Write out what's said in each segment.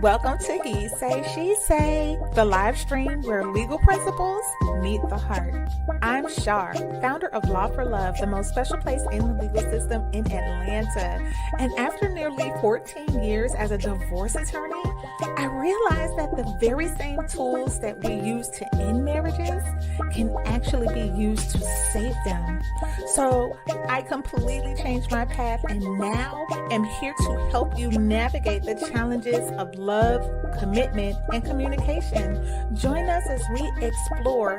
Welcome to He Say, She Say, the live stream where legal principles meet the heart. I'm Shar, founder of Law for Love, the most special place in the legal system in Atlanta. And after nearly 14 years as a divorce attorney, I realized that the very same tools that we use to end marriages can actually be used to save them. So I completely changed my path and now am here to help you navigate the challenges of love, commitment, and communication. Join us as we explore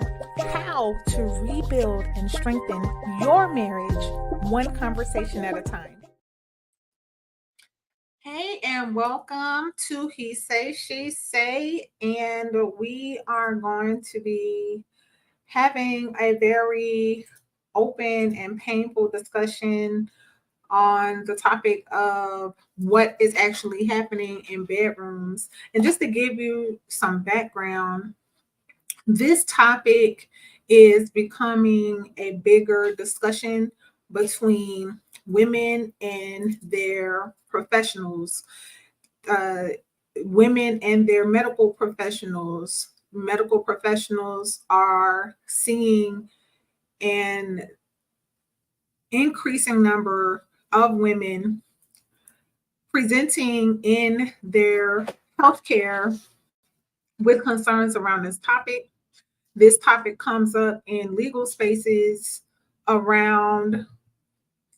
how to rebuild and strengthen your marriage one conversation at a time. Hey, and welcome to He Say, She Say, and we are going to be having a very open and painful discussion on the topic of what is actually happening in bedrooms. And just to give you some background, this topic is becoming a bigger discussion between women and their professionals, women and their medical professionals. Medical professionals are seeing an increasing number of women presenting in their healthcare with concerns around this topic. This topic comes up in legal spaces around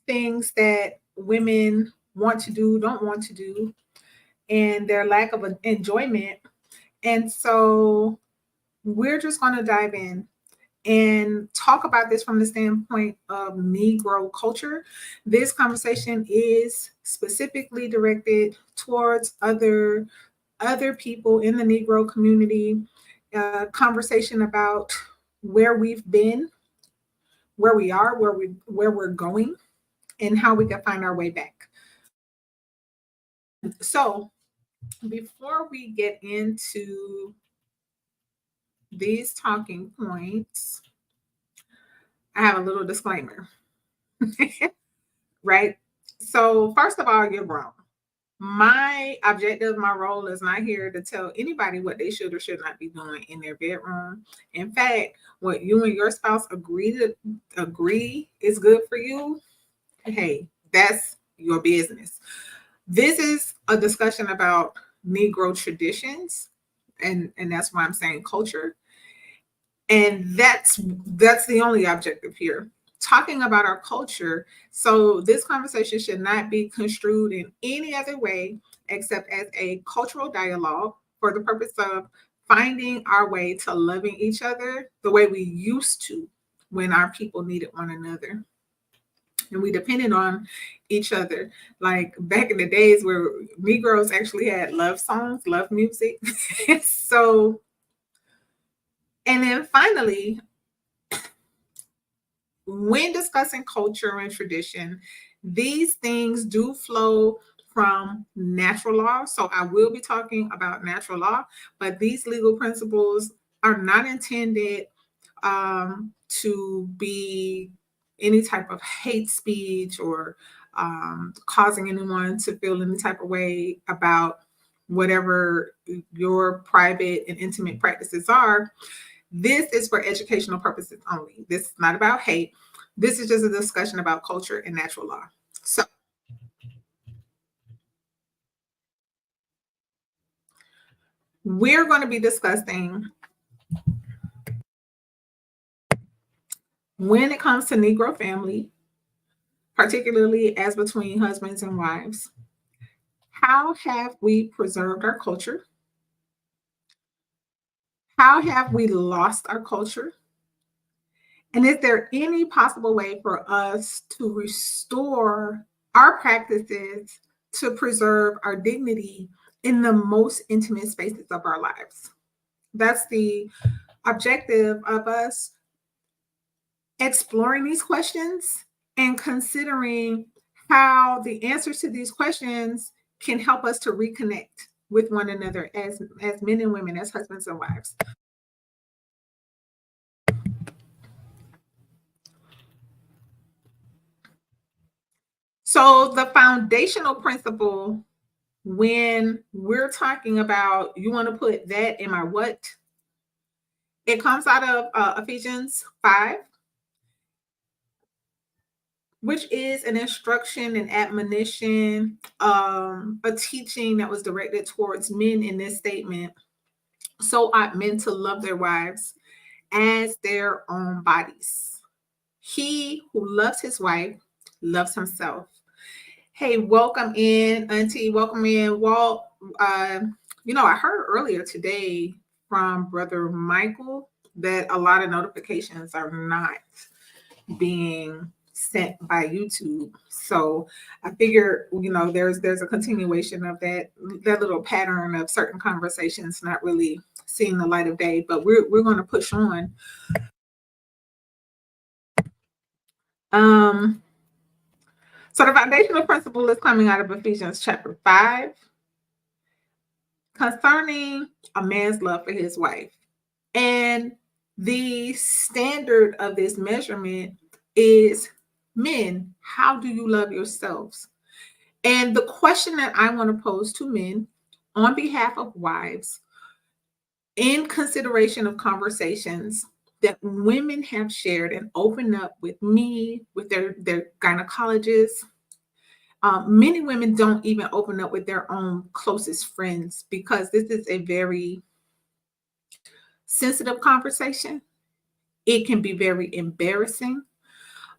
things that women want to do, don't want to do, and their lack of enjoyment. And so we're just going to dive in and talk about this from the standpoint of Negro culture. This conversation is specifically directed towards other people in the Negro community. Conversation about where we've been, where we are, where we're going, and how we can find our way back. So, before we get into these talking points, I have a little disclaimer, right? So, first of all, you're wrong. My objective, my role is not here to tell anybody what they should or should not be doing in their bedroom. In fact, what you and your spouse agree is good for you, hey, that's your business. This is a discussion about Negro traditions, and that's why I'm saying culture. And that's the only objective here. Talking about our culture. So this conversation should not be construed in any other way except as a cultural dialogue for the purpose of finding our way to loving each other the way we used to when our people needed one another. And we depended on each other. Like back in the days where Negroes actually had love songs, love music. So, and then finally, when discussing culture and tradition, these things do flow from natural law. So I will be talking about natural law, but these legal principles are not intended to be any type of hate speech or causing anyone to feel any type of way about whatever your private and intimate practices are. This is for educational purposes only. This is not about hate. This is just a discussion about culture and natural law. So, we're going to be discussing when it comes to Negro family, particularly as between husbands and wives, how have we preserved our culture? How have we lost our culture? And is there any possible way for us to restore our practices to preserve our dignity in the most intimate spaces of our lives? That's the objective of us exploring these questions and considering how the answers to these questions can help us to reconnect with one another as men and women, as husbands and wives. So the foundational principle when we're talking about you want to put that in my what, it comes out of Ephesians 5, which is an instruction, an admonition, a teaching that was directed towards men in this statement. So ought men to love their wives as their own bodies. He who loves his wife loves himself. Hey, welcome in, Auntie. Welcome in, Walt. I heard earlier today from Brother Michael that a lot of notifications are not being sent by YouTube. So I figure, there's a continuation of that little pattern of certain conversations not really seeing the light of day. But we're going to push on. So the foundational principle is coming out of Ephesians chapter 5 concerning a man's love for his wife. And the standard of this measurement is, men, how do you love yourselves? And the question that I want to pose to men on behalf of wives, in consideration of conversations that women have shared and opened up with me, with their gynecologists. Many women don't even open up with their own closest friends because this is a very sensitive conversation. It can be very embarrassing.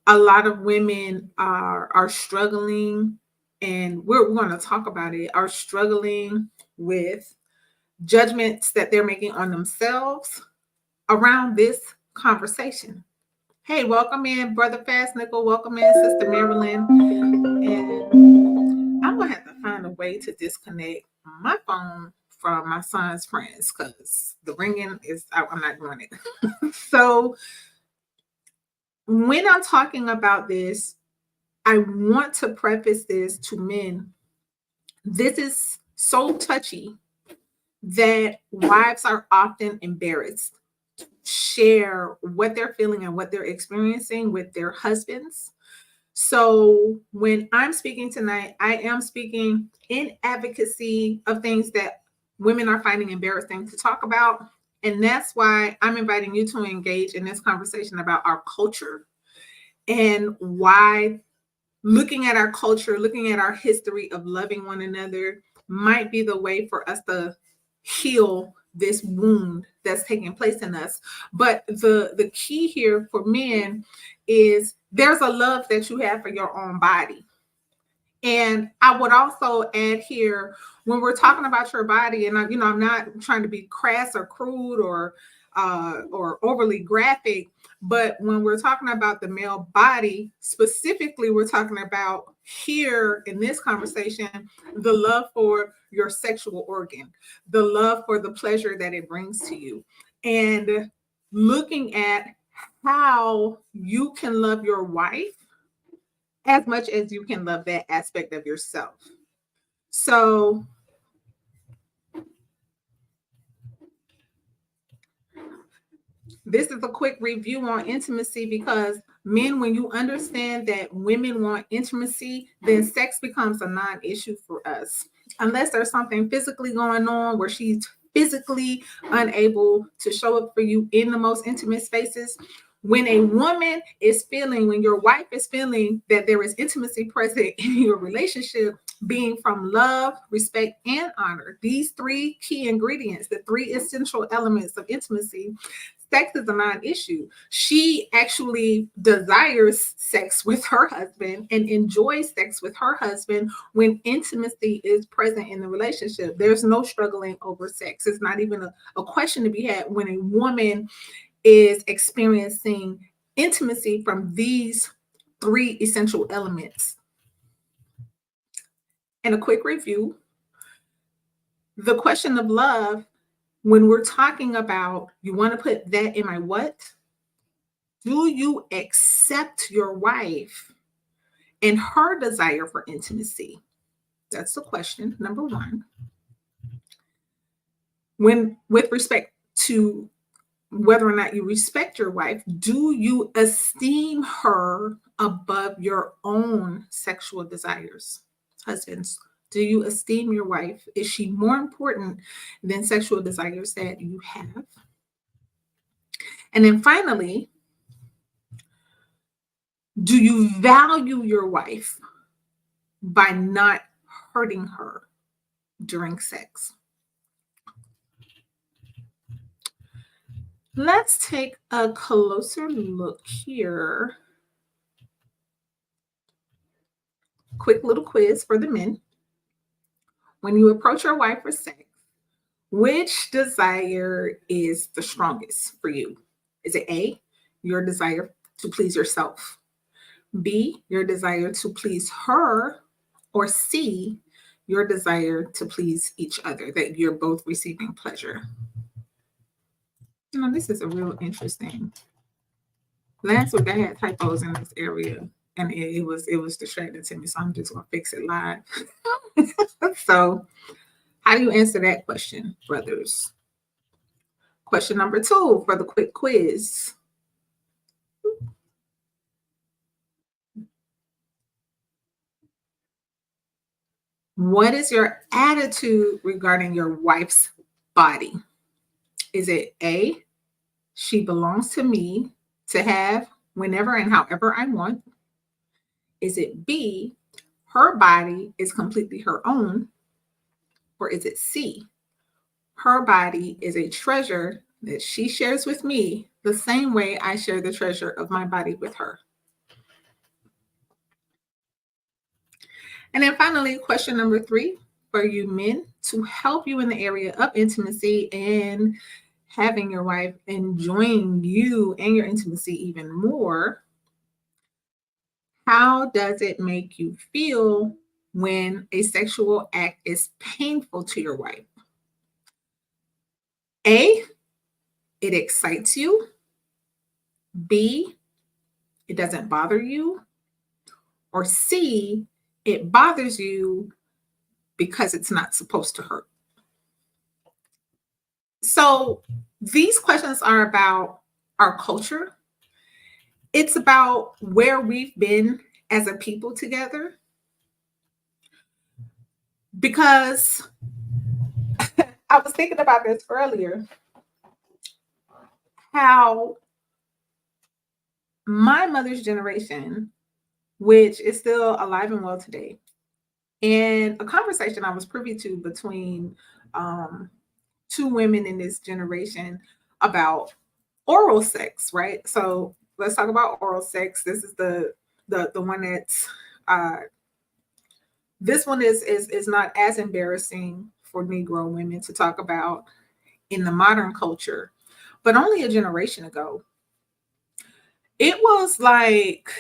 A lot of women are struggling, and we're going to talk about it, are struggling with judgments that they're making on themselves around this conversation. Hey, welcome in, Brother Fast Nickel. Welcome in, Sister Marilyn. And I'm going to have to find a way to disconnect my phone from my son's friends because the ringing is, I'm not doing it. So when I'm talking about this, I want to preface this to men. This is so touchy that wives are often embarrassed to share what they're feeling and what they're experiencing with their husbands. So when I'm speaking tonight, I am speaking in advocacy of things that women are finding embarrassing to talk about. And that's why I'm inviting you to engage in this conversation about our culture and why looking at our culture, looking at our history of loving one another might be the way for us to heal this wound that's taking place in us. But the key here for men is there's a love that you have for your own body. And I would also add here, when we're talking about your body, and I'm not trying to be crass or crude or overly graphic, but when we're talking about the male body, specifically, we're talking about here in this conversation, the love for your sexual organ, the love for the pleasure that it brings to you, and looking at how you can love your wife as much as you can love that aspect of yourself. So this is a quick review on intimacy because men, when you understand that women want intimacy, then sex becomes a non-issue for us. Unless there's something physically going on where she's physically unable to show up for you in the most intimate spaces. When a woman is feeling, when your wife is feeling that there is intimacy present in your relationship, being from love, respect, and honor, these three key ingredients, the three essential elements of intimacy, sex is a non-issue. She actually desires sex with her husband and enjoys sex with her husband when intimacy is present in the relationship. There's no struggling over sex. It's not even a question to be had when a woman is experiencing intimacy from these three essential elements. And a quick review, the question of love, when we're talking about, you want to put that in my what? Do you accept your wife and her desire for intimacy? That's the question, number one. When, with respect to whether or not you respect your wife, do you esteem her above your own sexual desires? Husbands, Do you esteem your wife? Is she more important than sexual desires that you have? And then finally, do you value your wife by not hurting her during sex? Let's take a closer look here. Quick little quiz for the men. When you approach your wife for sex, which desire is the strongest for you? Is it A, your desire to please yourself? B, your desire to please her? Or C, your desire to please each other, that you're both receiving pleasure? This is a real interesting. Last week I had typos in this area, and it was distracting to me, so I'm just gonna fix it live. So, how do you answer that question, brothers? Question number 2 for the quick quiz. What is your attitude regarding your wife's body? Is it A, she belongs to me to have whenever and however I want? Is it B, her body is completely her own? Or is it C, her body is a treasure that she shares with me the same way I share the treasure of my body with her? And then finally, question number 3 for you men, to help you in the area of intimacy and having your wife enjoying you and your intimacy even more. How does it make you feel when a sexual act is painful to your wife? A, it excites you. B, it doesn't bother you. Or C, it bothers you because it's not supposed to hurt. So these questions are about our culture. It's about where we've been as a people together. Because I was thinking about this earlier, how my mother's generation, which is still alive and well today, and a conversation I was privy to between 2 women in this generation about oral sex, right? So let's talk about oral sex. This is the one that's this one is not as embarrassing for Negro women to talk about in the modern culture, but only a generation ago, it was like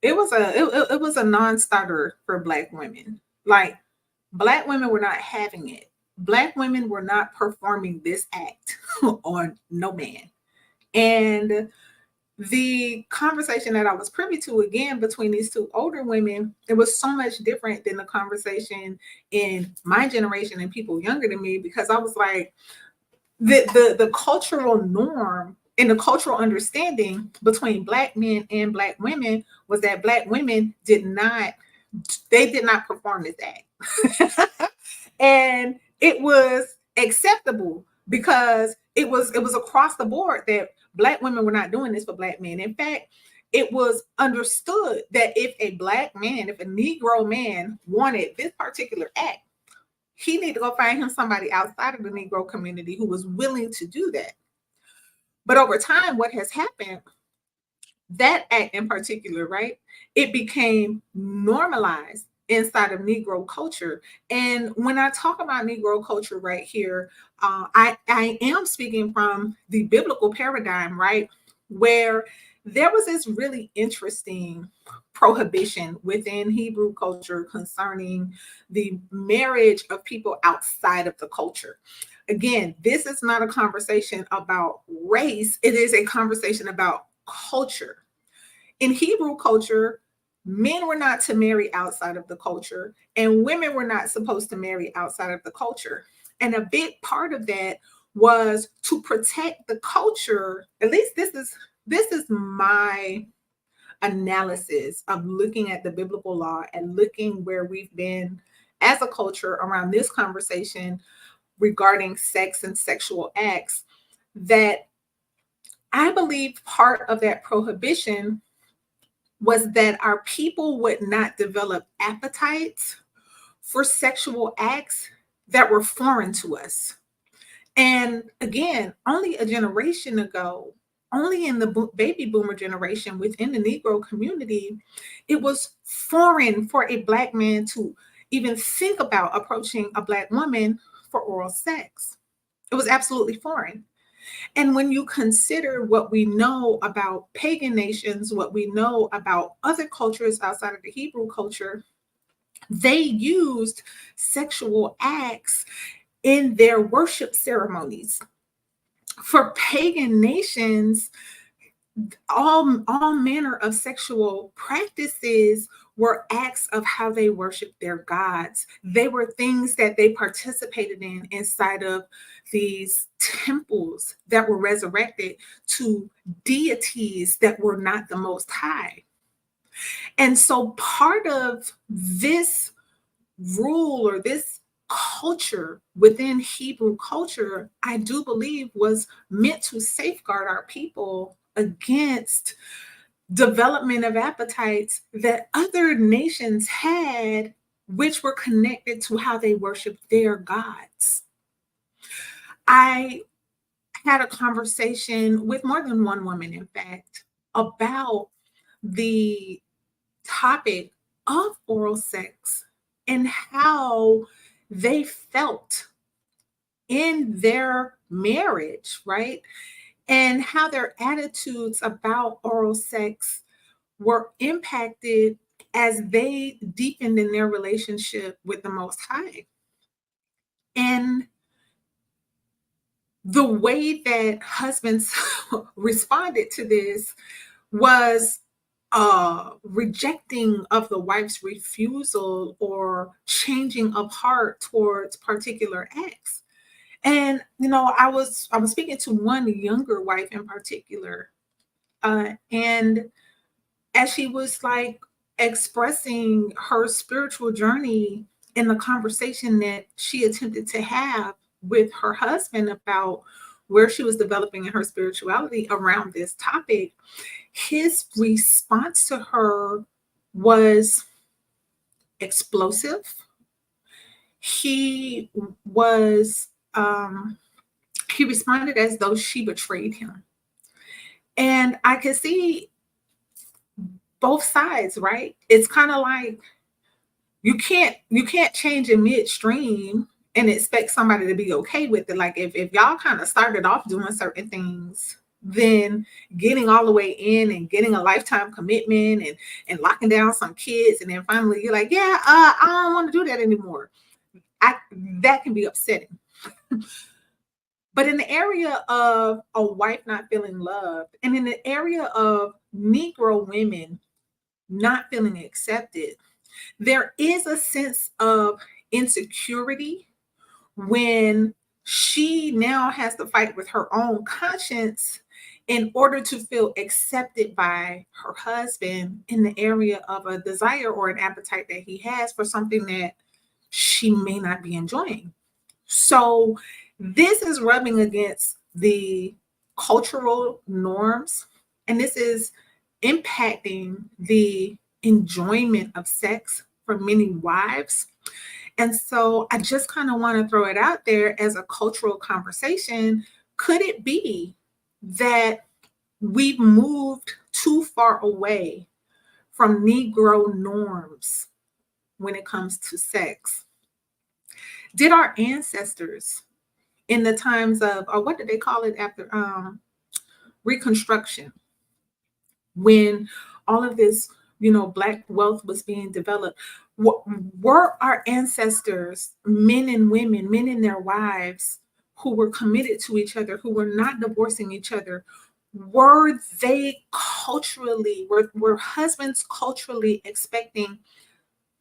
it was a non-starter for Black women. Like, Black women were not having it. Black women were not performing this act on no man. And the conversation that I was privy to again between these 2 older women, it was so much different than the conversation in my generation and people younger than me, because I was like, the cultural norm and the cultural understanding between Black men and Black women was that Black women did not perform this act. And it was acceptable because it was across the board that Black women were not doing this for Black men. In fact, it was understood that if a Black man, if a Negro man wanted this particular act, he needed to go find him somebody outside of the Negro community who was willing to do that. But over time, what has happened, that act in particular, right, it became normalized inside of Negro culture. And when I talk about Negro culture right here, I am speaking from the biblical paradigm, right, where there was this really interesting prohibition within Hebrew culture concerning the marriage of people outside of the culture. Again, this is not a conversation about race, it is a conversation about culture. In Hebrew culture, men were not to marry outside of the culture, and women were not supposed to marry outside of the culture. And a big part of that was to protect the culture. At least this is my analysis of looking at the biblical law and looking where we've been as a culture around this conversation regarding sex and sexual acts, that I believe part of that prohibition was that our people would not develop appetites for sexual acts that were foreign to us. And again, only a generation ago, only in the baby boomer generation within the Negro community, it was foreign for a Black man to even think about approaching a Black woman for oral sex. It was absolutely foreign. And when you consider what we know about pagan nations, what we know about other cultures outside of the Hebrew culture, they used sexual acts in their worship ceremonies. For pagan nations, all manner of sexual practices were acts of how they worshiped their gods. They were things that they participated in inside of these temples that were resurrected to deities that were not the Most High. And so part of this rule or this culture within Hebrew culture, I do believe was meant to safeguard our people against development of appetites that other nations had, which were connected to how they worshiped their gods. I had a conversation with more than one woman, in fact, about the topic of oral sex and how they felt in their marriage, right? And how their attitudes about oral sex were impacted as they deepened in their relationship with the Most High. And the way that husbands responded to this was rejecting of the wife's refusal or changing of heart towards particular acts. And I was speaking to one younger wife in particular, and as she was like expressing her spiritual journey in the conversation that she attempted to have with her husband about where she was developing in her spirituality around this topic, his response to her was explosive. He was he responded as though she betrayed him. And I could see both sides, right? It's kind of like you can't change in midstream and expect somebody to be okay with it. Like if y'all kind of started off doing certain things, then getting all the way in and getting a lifetime commitment and locking down some kids, and then finally you're like, yeah, I don't want to do that anymore. That can be upsetting. But in the area of a wife not feeling loved, and in the area of Negro women not feeling accepted, there is a sense of insecurity when she now has to fight with her own conscience in order to feel accepted by her husband in the area of a desire or an appetite that he has for something that she may not be enjoying. So this is rubbing against the cultural norms, and this is impacting the enjoyment of sex for many wives. And so I just kind of want to throw it out there as a cultural conversation. Could it be that we've moved too far away from Negro norms when it comes to sex? Did our ancestors in the times of, or what did they call it after Reconstruction, when all of this, Black wealth was being developed, were our ancestors, men and women, men and their wives, who were committed to each other, who were not divorcing each other, were they culturally, were husbands culturally expecting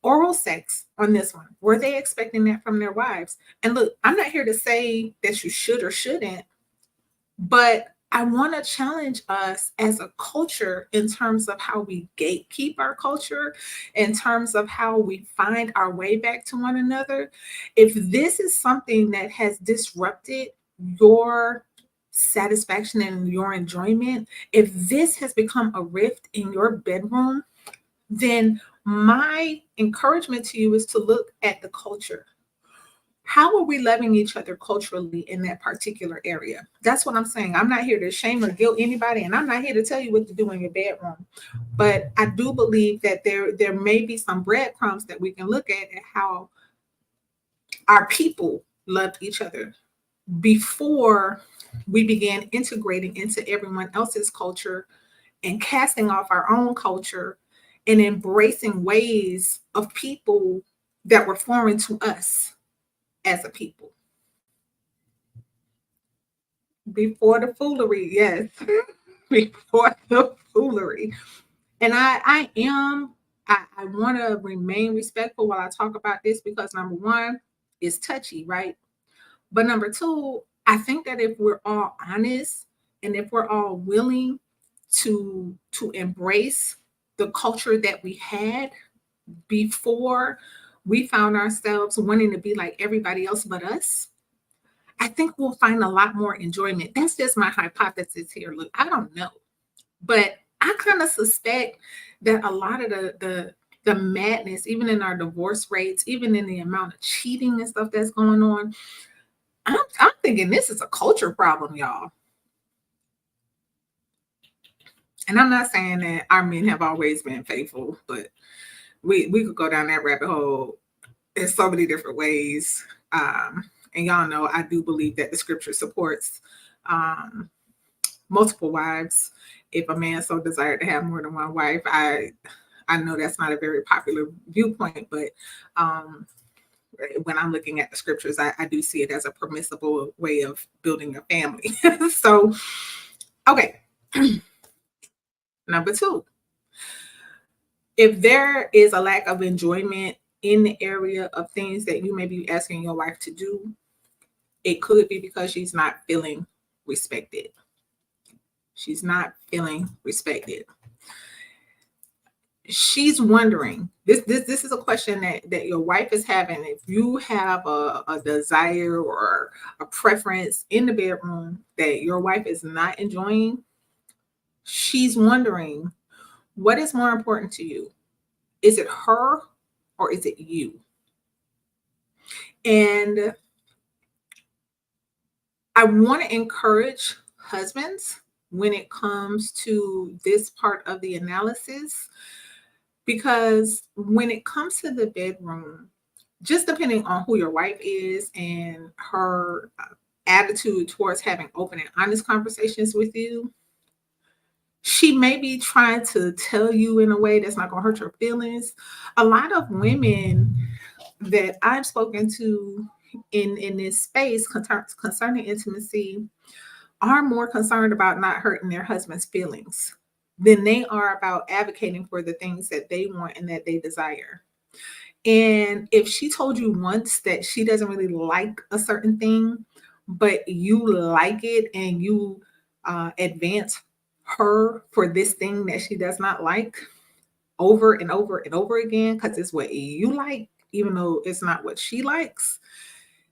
oral sex on this one? Were they expecting that from their wives? And look, I'm not here to say that you should or shouldn't, but I want to challenge us as a culture in terms of how we gatekeep our culture, in terms of how we find our way back to one another. If this is something that has disrupted your satisfaction and your enjoyment, if this has become a rift in your bedroom, then my encouragement to you is to look at the culture. How are we loving each other culturally in that particular area? That's what I'm saying. I'm not here to shame or guilt anybody, and I'm not here to tell you what to do in your bedroom. But I do believe that there may be some breadcrumbs that we can look at how our people loved each other before we began integrating into everyone else's culture and casting off our own culture and embracing ways of people that were foreign to us as a people. Before the foolery, yes. Before the foolery. And I want to remain respectful while I talk about this because number one, it's touchy, right? But number two, I think that if we're all honest and if we're all willing to embrace the culture that we had before we found ourselves wanting to be like everybody else but us, I think we'll find a lot more enjoyment. That's just my hypothesis here. Look, I don't know, but I kind of suspect that a lot of the madness, even in our divorce rates, even in the amount of cheating and stuff that's going on, I'm thinking this is a culture problem, y'all. And I'm not saying that our men have always been faithful, but we could go down that rabbit hole in so many different ways. And y'all know I do believe that the scripture supports um, multiple wives. If a man so desired to have more than one wife, I know that's not a very popular viewpoint, but um, when I'm looking at the scriptures, I do see it as a permissible way of building a family. So, okay, number two, if there is a lack of enjoyment in the area of things that you may be asking your wife to do, it could be because she's not feeling respected. She's not feeling respected. She's wondering, this is a question that your wife is having. If you have a desire or a preference in the bedroom that your wife is not enjoying, she's wondering, what is more important to you? Is it her or is it you? And I want to encourage husbands when it comes to this part of the analysis, because when it comes to the bedroom, just depending on who your wife is and her attitude towards having open and honest conversations with you, she may be trying to tell you in a way that's not going to hurt your feelings. A lot of women that I've spoken to in this space concerning intimacy are more concerned about not hurting their husband's feelings than they are about advocating for the things that they want and that they desire. And if she told you once that she doesn't really like a certain thing, but you like it and you advance her for this thing that she does not like over and over and over again because it's what you like, even though it's not what she likes,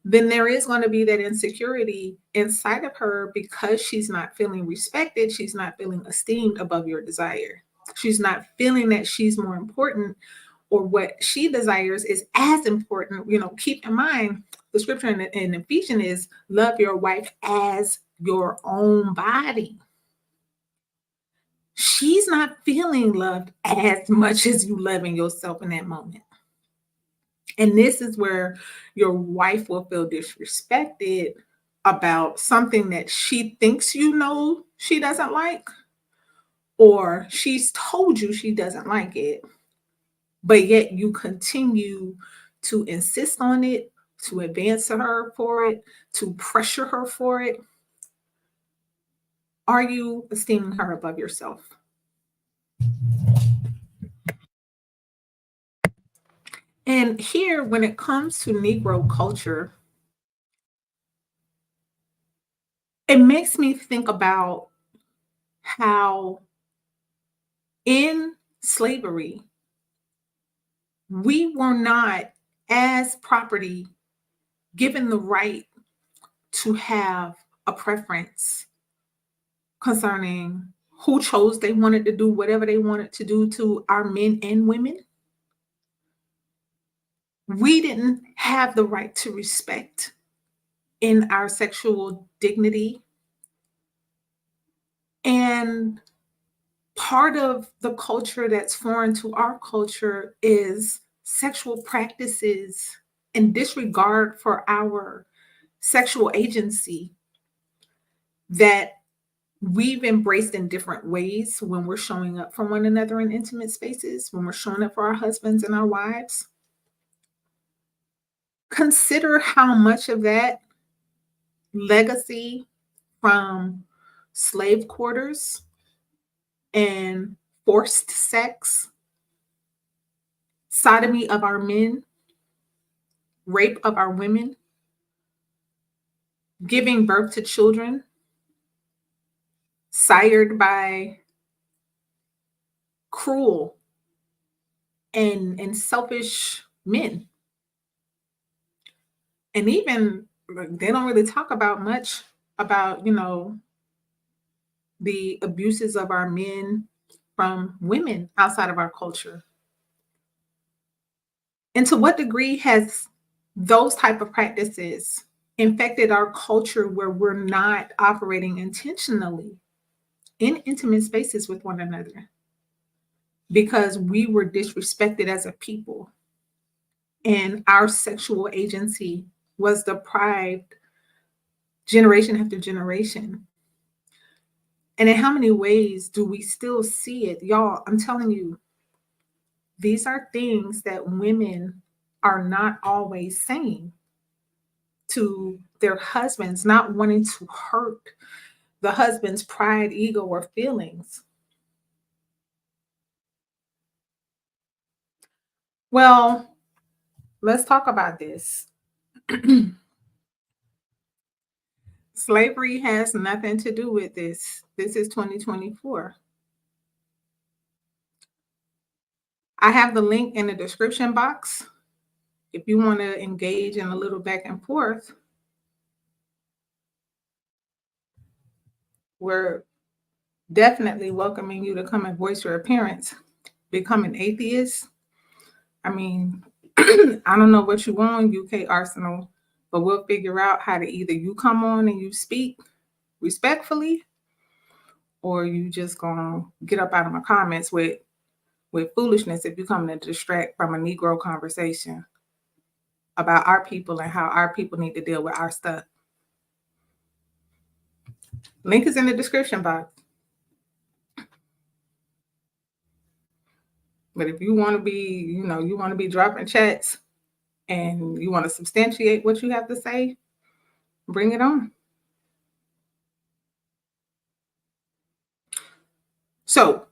then there is going to be that insecurity inside of her because she's not feeling respected. She's not feeling esteemed above your desire. She's not feeling that she's more important or what she desires is as important. You know, keep in mind the scripture in Ephesians is love your wife as your own body. She's not feeling loved as much as you loving yourself in that moment. And this is where your wife will feel disrespected about something that she thinks you know she doesn't like, or she's told you she doesn't like it, but yet you continue to insist on it, to advance to her for it, to pressure her for it. Are you esteeming her above yourself? And here, when it comes to Negro culture, it makes me think about how in slavery, we were not, as property, given the right to have a preference concerning who chose they wanted to do whatever they wanted to do to our men and women. We didn't have the right to respect in our sexual dignity. And part of the culture that's foreign to our culture is sexual practices and disregard for our sexual agency that we've embraced in different ways when we're showing up for one another in intimate spaces, when we're showing up for our husbands and our wives. Consider how much of that legacy from slave quarters and forced sex, sodomy of our men, rape of our women, giving birth to children sired by cruel and selfish men. And even they don't really talk about much about, the abuses of our men from women outside of our culture. And to what degree has those type of practices infected our culture where we're not operating intentionally in intimate spaces with one another because we were disrespected as a people and our sexual agency was deprived generation after generation? And in how many ways do we still see it? Y'all, I'm telling you, these are things that women are not always saying to their husbands, not wanting to hurt the husband's pride, ego, or feelings. Well, let's talk about this. Slavery has nothing to do with this. This is 2024. I have the link in the description box. If you want to engage in a little back and forth, we're definitely welcoming you to come and voice your appearance. Become an atheist. I mean, I don't know what you want, UK Arsenal, but we'll figure out how to either you come on and you speak respectfully, or you just gonna get up out of my comments with foolishness if you come to distract from a Negro conversation about our people and how our people need to deal with our stuff. Link is in the description box. But if you want to be, you want to be dropping chats and you want to substantiate what you have to say, bring it on. So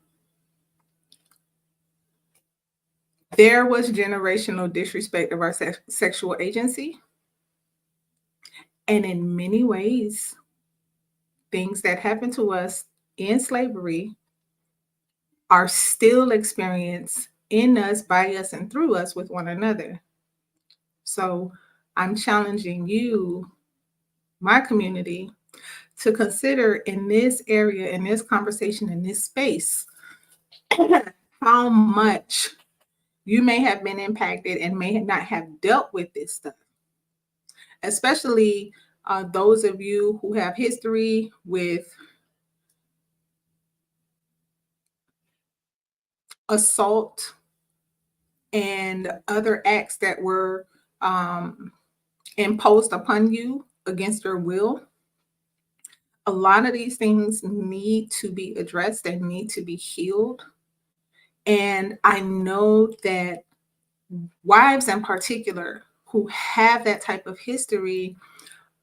there was generational disrespect of our sexual agency. And in many ways, things that happened to us in slavery are still experienced in us, by us, and through us with one another. So I'm challenging you, my community, to consider in this area, in this conversation, in this space, how much you may have been impacted and may not have dealt with this stuff. Especially those of you who have history with assault and other acts that were imposed upon you against your will. A lot of these things need to be addressed and need to be healed. And I know that wives in particular who have that type of history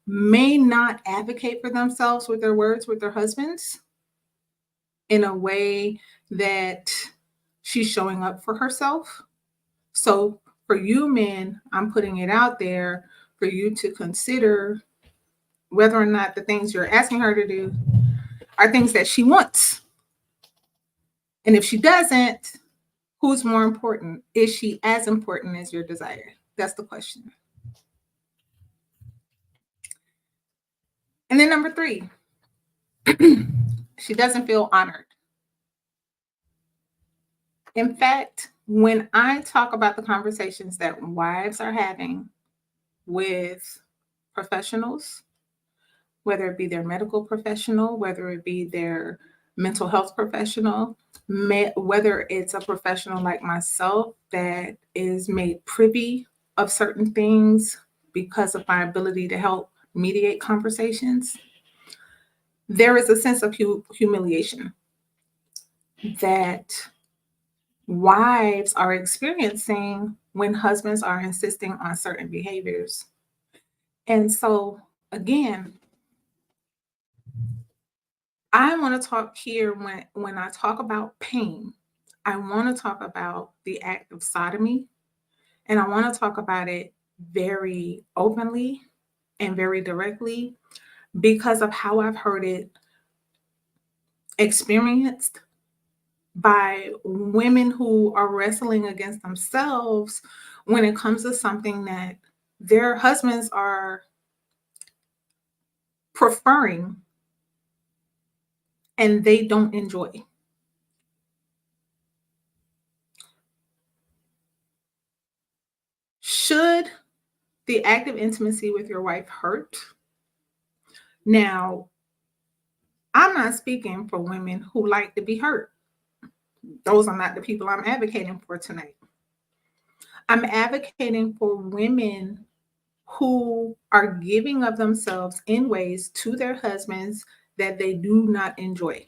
may not advocate for themselves with their words with their husbands in a way that she's showing up for herself. So for you men, I'm putting it out there for you to consider whether or not the things you're asking her to do are things that she wants. And if she doesn't, who's more important? Is she as important as your desire? That's the question. And then number 3, she doesn't feel honored. In fact, when I talk about the conversations that wives are having with professionals, whether it be their medical professional, whether it be their mental health professional, whether it's a professional like myself that is made privy of certain things because of my ability to help mediate conversations, there is a sense of humiliation that wives are experiencing when husbands are insisting on certain behaviors. And so, again, I want to talk here when I talk about pain, I want to talk about the act of sodomy, and I want to talk about it very openly and very directly because of how I've heard it experienced by women who are wrestling against themselves when it comes to something that their husbands are preferring and they don't enjoy. Should the act of intimacy with your wife hurt? Now, I'm not speaking for women who like to be hurt. Those are not the people I'm advocating for tonight. I'm advocating for women who are giving of themselves in ways to their husbands that they do not enjoy.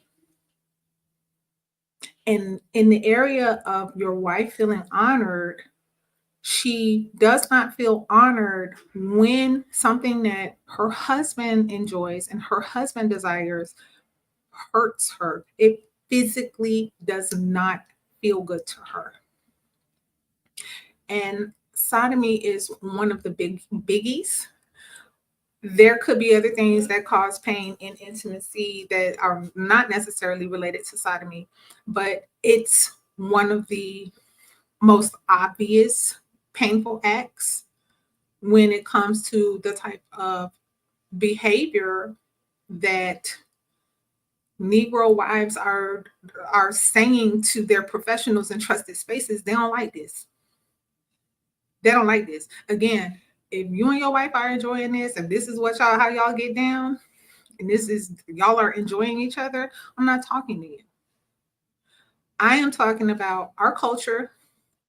And in the area of your wife feeling honored, she does not feel honored when something that her husband enjoys and her husband desires hurts her. It physically does not feel good to her. And sodomy is one of the biggies. There could be other things that cause pain in intimacy that are not necessarily related to sodomy, but it's one of the most obvious painful acts when it comes to the type of behavior that Negro wives are saying to their professionals in trusted spaces. They don't like this. They don't like this. Again, if you and your wife are enjoying this, and this is what how y'all get down, and this is y'all are enjoying each other, I'm not talking to you. I am talking about our culture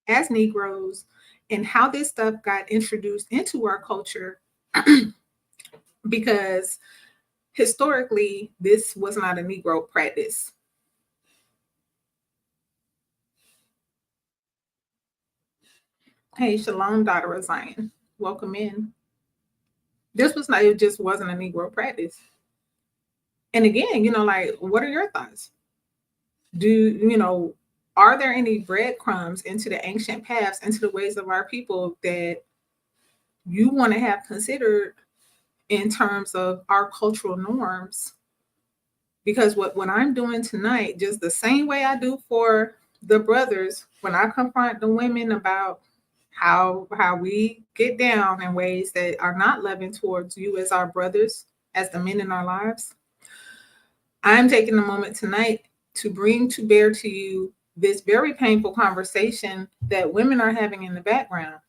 as Negroes and how this stuff got introduced into our culture because historically this was not a Negro practice. Hey, Shalom, daughter of Zion. Welcome in. This was not, it just wasn't a Negro practice. And again, like, what are your thoughts? Are there any breadcrumbs into the ancient paths, into the ways of our people that you want to have considered in terms of our cultural norms? Because what I'm doing tonight, just the same way I do for the brothers, when I confront the women about how we get down in ways that are not loving towards you as our brothers, as the men in our lives, I'm taking a moment tonight to bring to bear to you this very painful conversation that women are having in the background.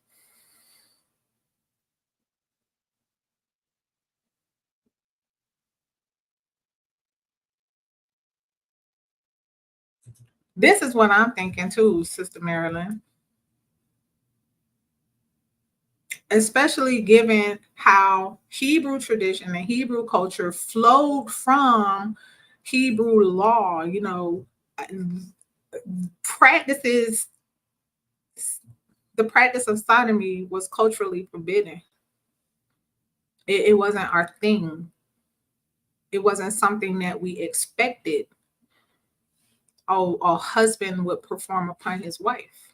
This is what I'm thinking too, Sister Marilyn. Especially given how Hebrew tradition and Hebrew culture flowed from Hebrew law, practices, the practice of sodomy was culturally forbidden. It wasn't our thing. It wasn't something that we expected a husband would perform upon his wife.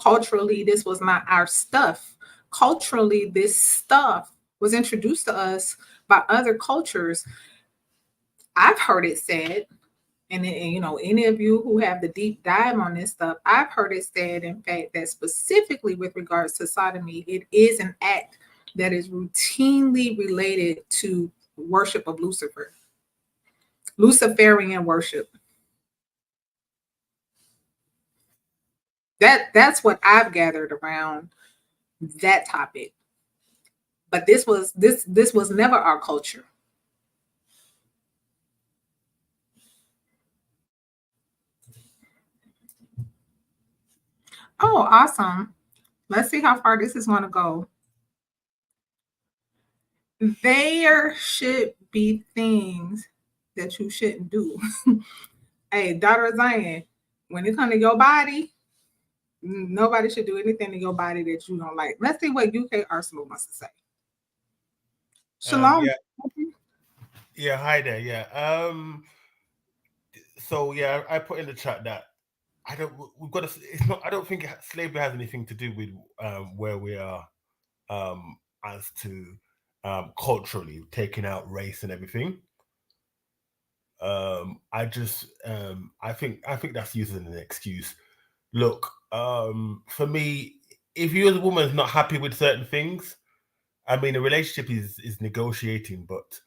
Culturally, this was not our stuff. Culturally, this stuff was introduced to us by other cultures. I've heard it said, and any of you who have the deep dive on this stuff, I've heard it said, in fact, that specifically with regards to sodomy, it is an act that is routinely related to worship of Lucifer, Luciferian worship. That's what I've gathered around that topic. But this was never our culture. Oh, awesome. Let's see how far this is going to go. There should be things that you shouldn't do. Hey, daughter of Zion, when it comes to your body, nobody should do anything to your body that you don't like. Let's see what UK Arsenal wants to say. Shalom. Yeah, hi there. Yeah. So yeah, I put in the chat that we've got to. It's not. I don't think slavery has anything to do with where we are as to culturally taking out race and everything. I think that's used as an excuse. Look, for me, if you as a woman is not happy with certain things, I mean, a relationship is negotiating, but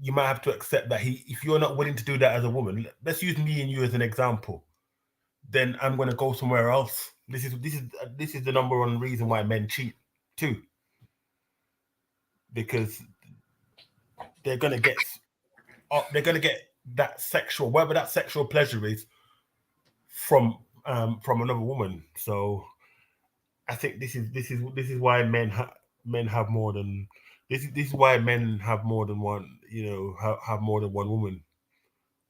you might have to accept that if you're not willing to do that as a woman, let's use me and you as an example, then I'm going to go somewhere else. This is the number one reason why men cheat too, because they're going to get that sexual, whatever that sexual pleasure is, from another woman. So I think this is why men have more than this is why men have more than one, have more than one woman.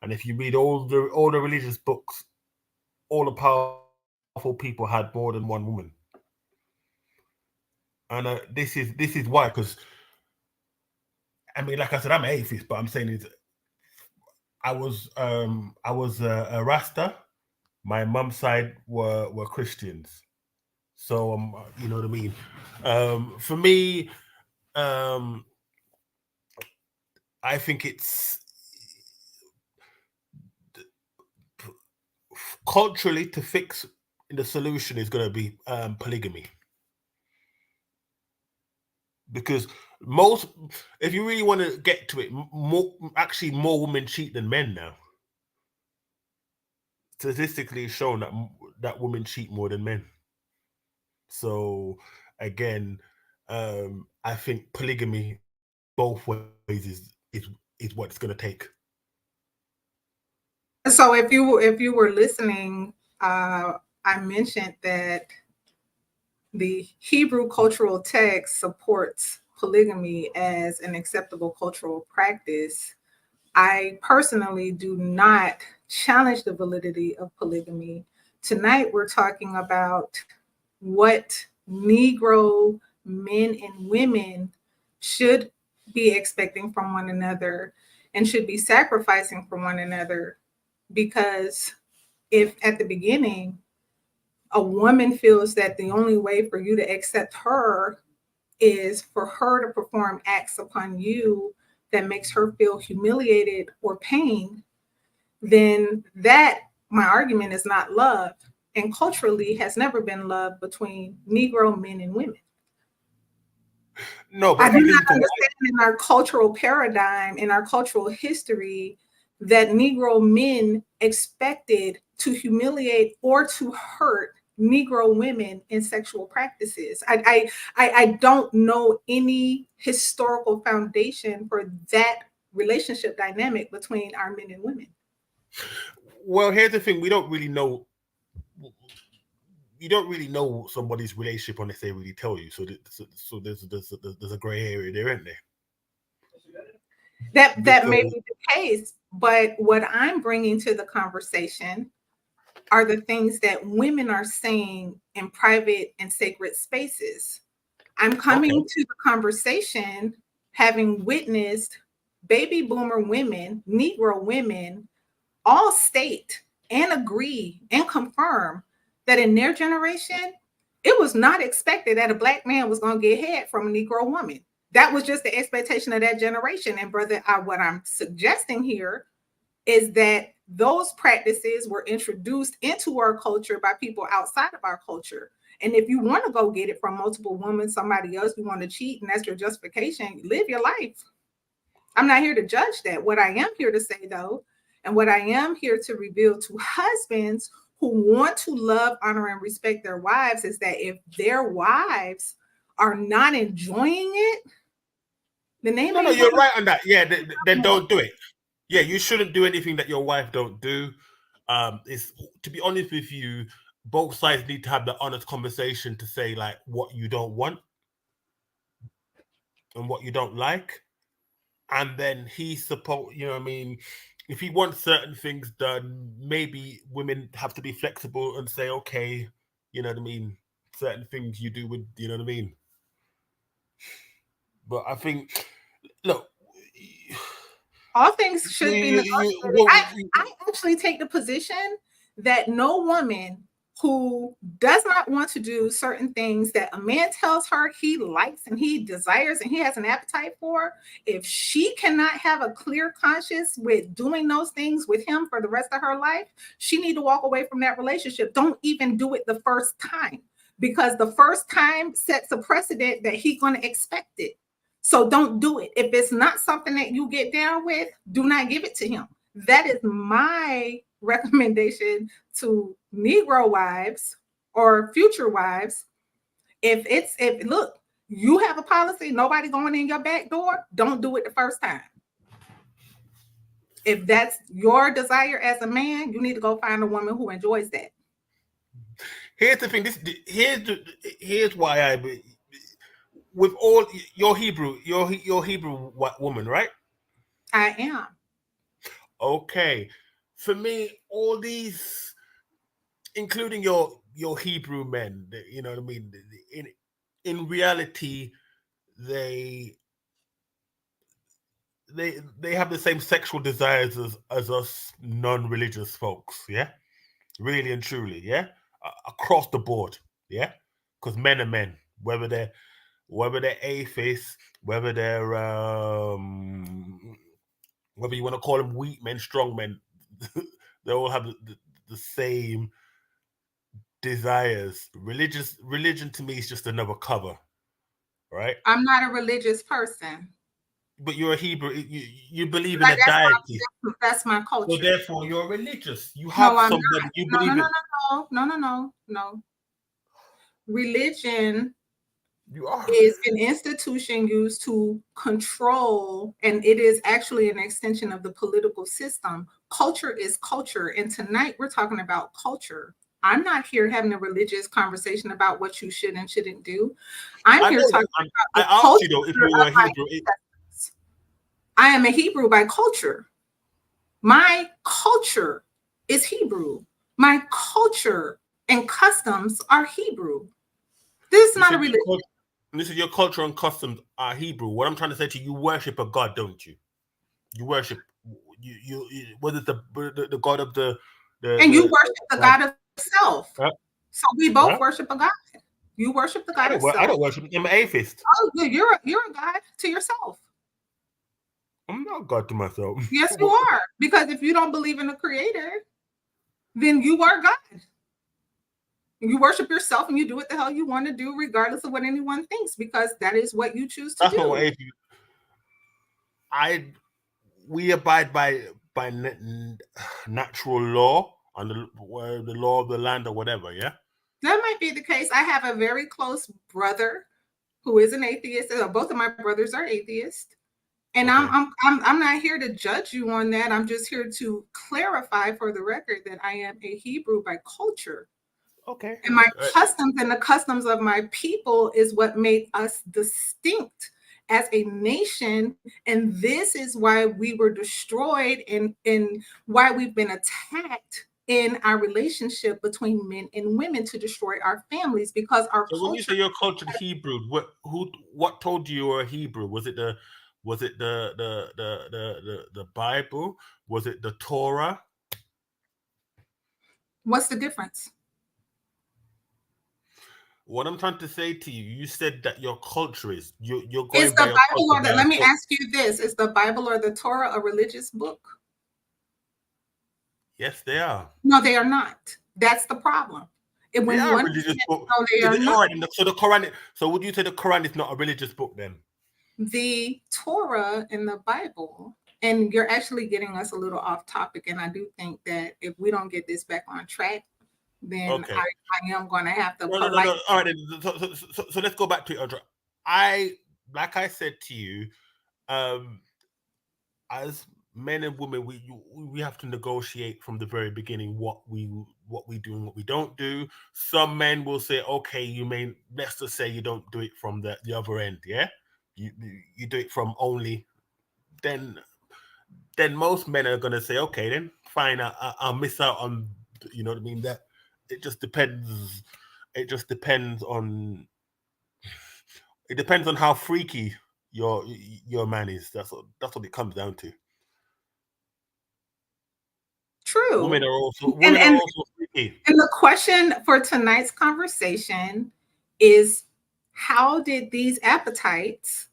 And if you read all the religious books, all the powerful people had more than one woman. And this is why, because I mean, like I said, I'm an atheist, but I'm saying is I was a Rasta. My mum's side were Christians, so you know what I mean. For me, um, I think it's culturally to fix. The solution is going to be polygamy, because most, if you really want to get to it, more women cheat than men now. Statistically, it's shown that women cheat more than men. So again, I think polygamy both ways is what it's going to take. So if you were listening, I mentioned that the Hebrew cultural text supports polygamy as an acceptable cultural practice. I personally do not challenge the validity of polygamy. Tonight, we're talking about what Negro men and women should be expecting from one another and should be sacrificing for one another. Because if at the beginning, a woman feels that the only way for you to accept her is for her to perform acts upon you that makes her feel humiliated or pain, then that, my argument, is not love, and culturally has never been love between Negro men and women. No, but I do not understand in our cultural paradigm, in our cultural history, that Negro men expected to humiliate or to hurt Negro women in sexual practices. I don't know any historical foundation for that relationship dynamic between our men and women. Well, here's the thing: we don't really know. You don't really know somebody's relationship unless they really tell you. So there's a gray area there, isn't there? That may be the case, but what I'm bringing to the conversation are the things that women are saying in private and sacred spaces. I'm coming to the conversation having witnessed baby boomer women, Negro women, all state and agree and confirm that in their generation, it was not expected that a Black man was going to get head from a Negro woman. That was just the expectation of that generation. And brother, what I'm suggesting here is that those practices were introduced into our culture by people outside of our culture. And if you want to go get it from multiple women, somebody else, you want to cheat, and that's your justification, live your life. I'm not here to judge that. What I am here to say, though, and what I am here to reveal to husbands who want to love, honor, and respect their wives is that if their wives are not enjoying it, then they No, may you're want right on that. Yeah, then more. don't do it. Yeah, you shouldn't do anything that your wife don't do. It's to be honest with you, both sides need to have the honest conversation to say like what you don't want and what you don't like, and then he's supposed, you know what I mean, if he wants certain things done, maybe women have to be flexible and say, okay, you know what I mean, certain things you do with, you know what I mean. But I think, look, All things should be negotiated. well, I actually take the position that no woman who does not want to do certain things that a man tells her he likes and he desires and he has an appetite for, if she cannot have a clear conscience with doing those things with him for the rest of her life, she need to walk away from that relationship. Don't even do it the first time, because the first time sets a precedent that he's going to expect it. So don't do it. If it's not something that you get down with, do not give it to him. That is my recommendation to Negro wives or future wives. If look, you have a policy, nobody going in your back door, don't do it the first time. If that's your desire as a man, you need to go find a woman who enjoys that. Here's the thing. Here's why I, with all your Hebrew, your Hebrew woman, right? I am. Okay, for me, all these, including your Hebrew men, you know what I mean. In reality, they they have the same sexual desires as us non-religious folks. Yeah, really and truly. Yeah, across the board. Yeah, because men are men, whether they're atheists, whether you want to call them weak men, strong men, they all have the same desires. Religion to me is just another cover, right? I'm not a religious person. But you're a Hebrew. You believe in Like a deity, that's my so culture. therefore you're religious. You No, have I'm somebody not. you No, no, believe no, in. no. Religion You are. is an institution used to control, and it is actually an extension of the political system. Culture is culture. And tonight we're talking about culture. I'm not here having a religious conversation about what you should and shouldn't do. I'm I here know talking that. about the I asked you though if culture you were of a my Hebrew. ancestors. I am a Hebrew by culture. My culture is Hebrew. My culture and customs are Hebrew. This is You not a said religion. this is your culture and customs are Hebrew. What I'm trying to say to you, you worship a god, don't you? You worship what is the god of And you the worship the God of self. huh? So we both Huh? worship a God. You worship the God of I self. don't worship. I'm an atheist. Oh, you're a God to yourself. I'm not a god to myself. Yes, you are. Because if you don't believe in a creator, then you are God. You worship yourself and you do what the hell you want to do, regardless of what anyone thinks, because that is what you choose to That's not what do. atheist. I We abide by natural law and the law of the land or whatever. Yeah. That might be the case. I have a very close brother who is an atheist. Both of my brothers are atheists. And Okay. I'm not here to judge you on that. I'm just here to clarify for the record that I am a Hebrew by culture. Okay. And my customs and the customs of my people is what made us distinct as a nation. And this is why we were destroyed and why we've been attacked in our relationship between men and women to destroy our families, because our So when you culture. say you're cultured Hebrew, what told you were a Hebrew? Was it the Bible? Was it the Torah? What's the difference? What I'm trying to say to you, you said that your culture is you're Is going the by your Bible culture or by let a me book. ask you this, is the Bible or the Torah a religious book? Yes, they are. No, they are not. That's the problem. And They when you are a religious understand, book. no, they Is are it not. all right? So the Quran. So would you say the Quran is not a religious book then? The Torah in the Bible, and you're actually getting us a little off topic. And I do think that if we don't get this back on track, then Okay. I am going to have to No. politely. All right. Then. So let's go back to it, Audra. I like I said to you, um, as men and women, we have to negotiate from the very beginning what we do and what we don't do. Some men will say, okay, you may let's just say you don't do it from the other end, yeah. You do it from only then most men are gonna say, okay, then fine, I'll miss out on you know what I mean. That it just depends. It just depends on it depends on how freaky your man is. That's what it comes down to. True. And Women are and also freaky. and the question for tonight's conversation is, how did these appetites,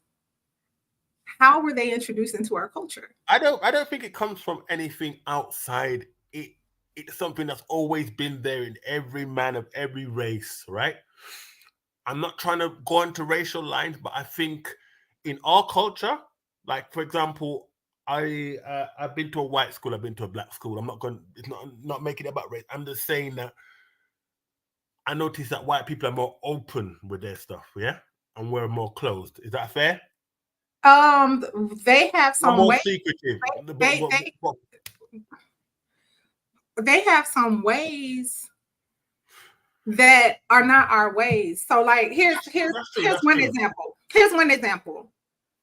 how were they introduced into our culture? I don't think it comes from anything outside. It's something that's always been there in every man of every race, right? I'm not trying to go into racial lines, but I think in our culture, like for example, I've been to a white school, I've been to a black school. I'm not going. It's not making it about race. I'm just saying that I noticed that white people are more open with their stuff, yeah, and we're more closed. Is that fair? They have Not some more ways. secretive. They they have some ways that are not our ways. So, like, That's true. here's That's one true. example. Here's one example.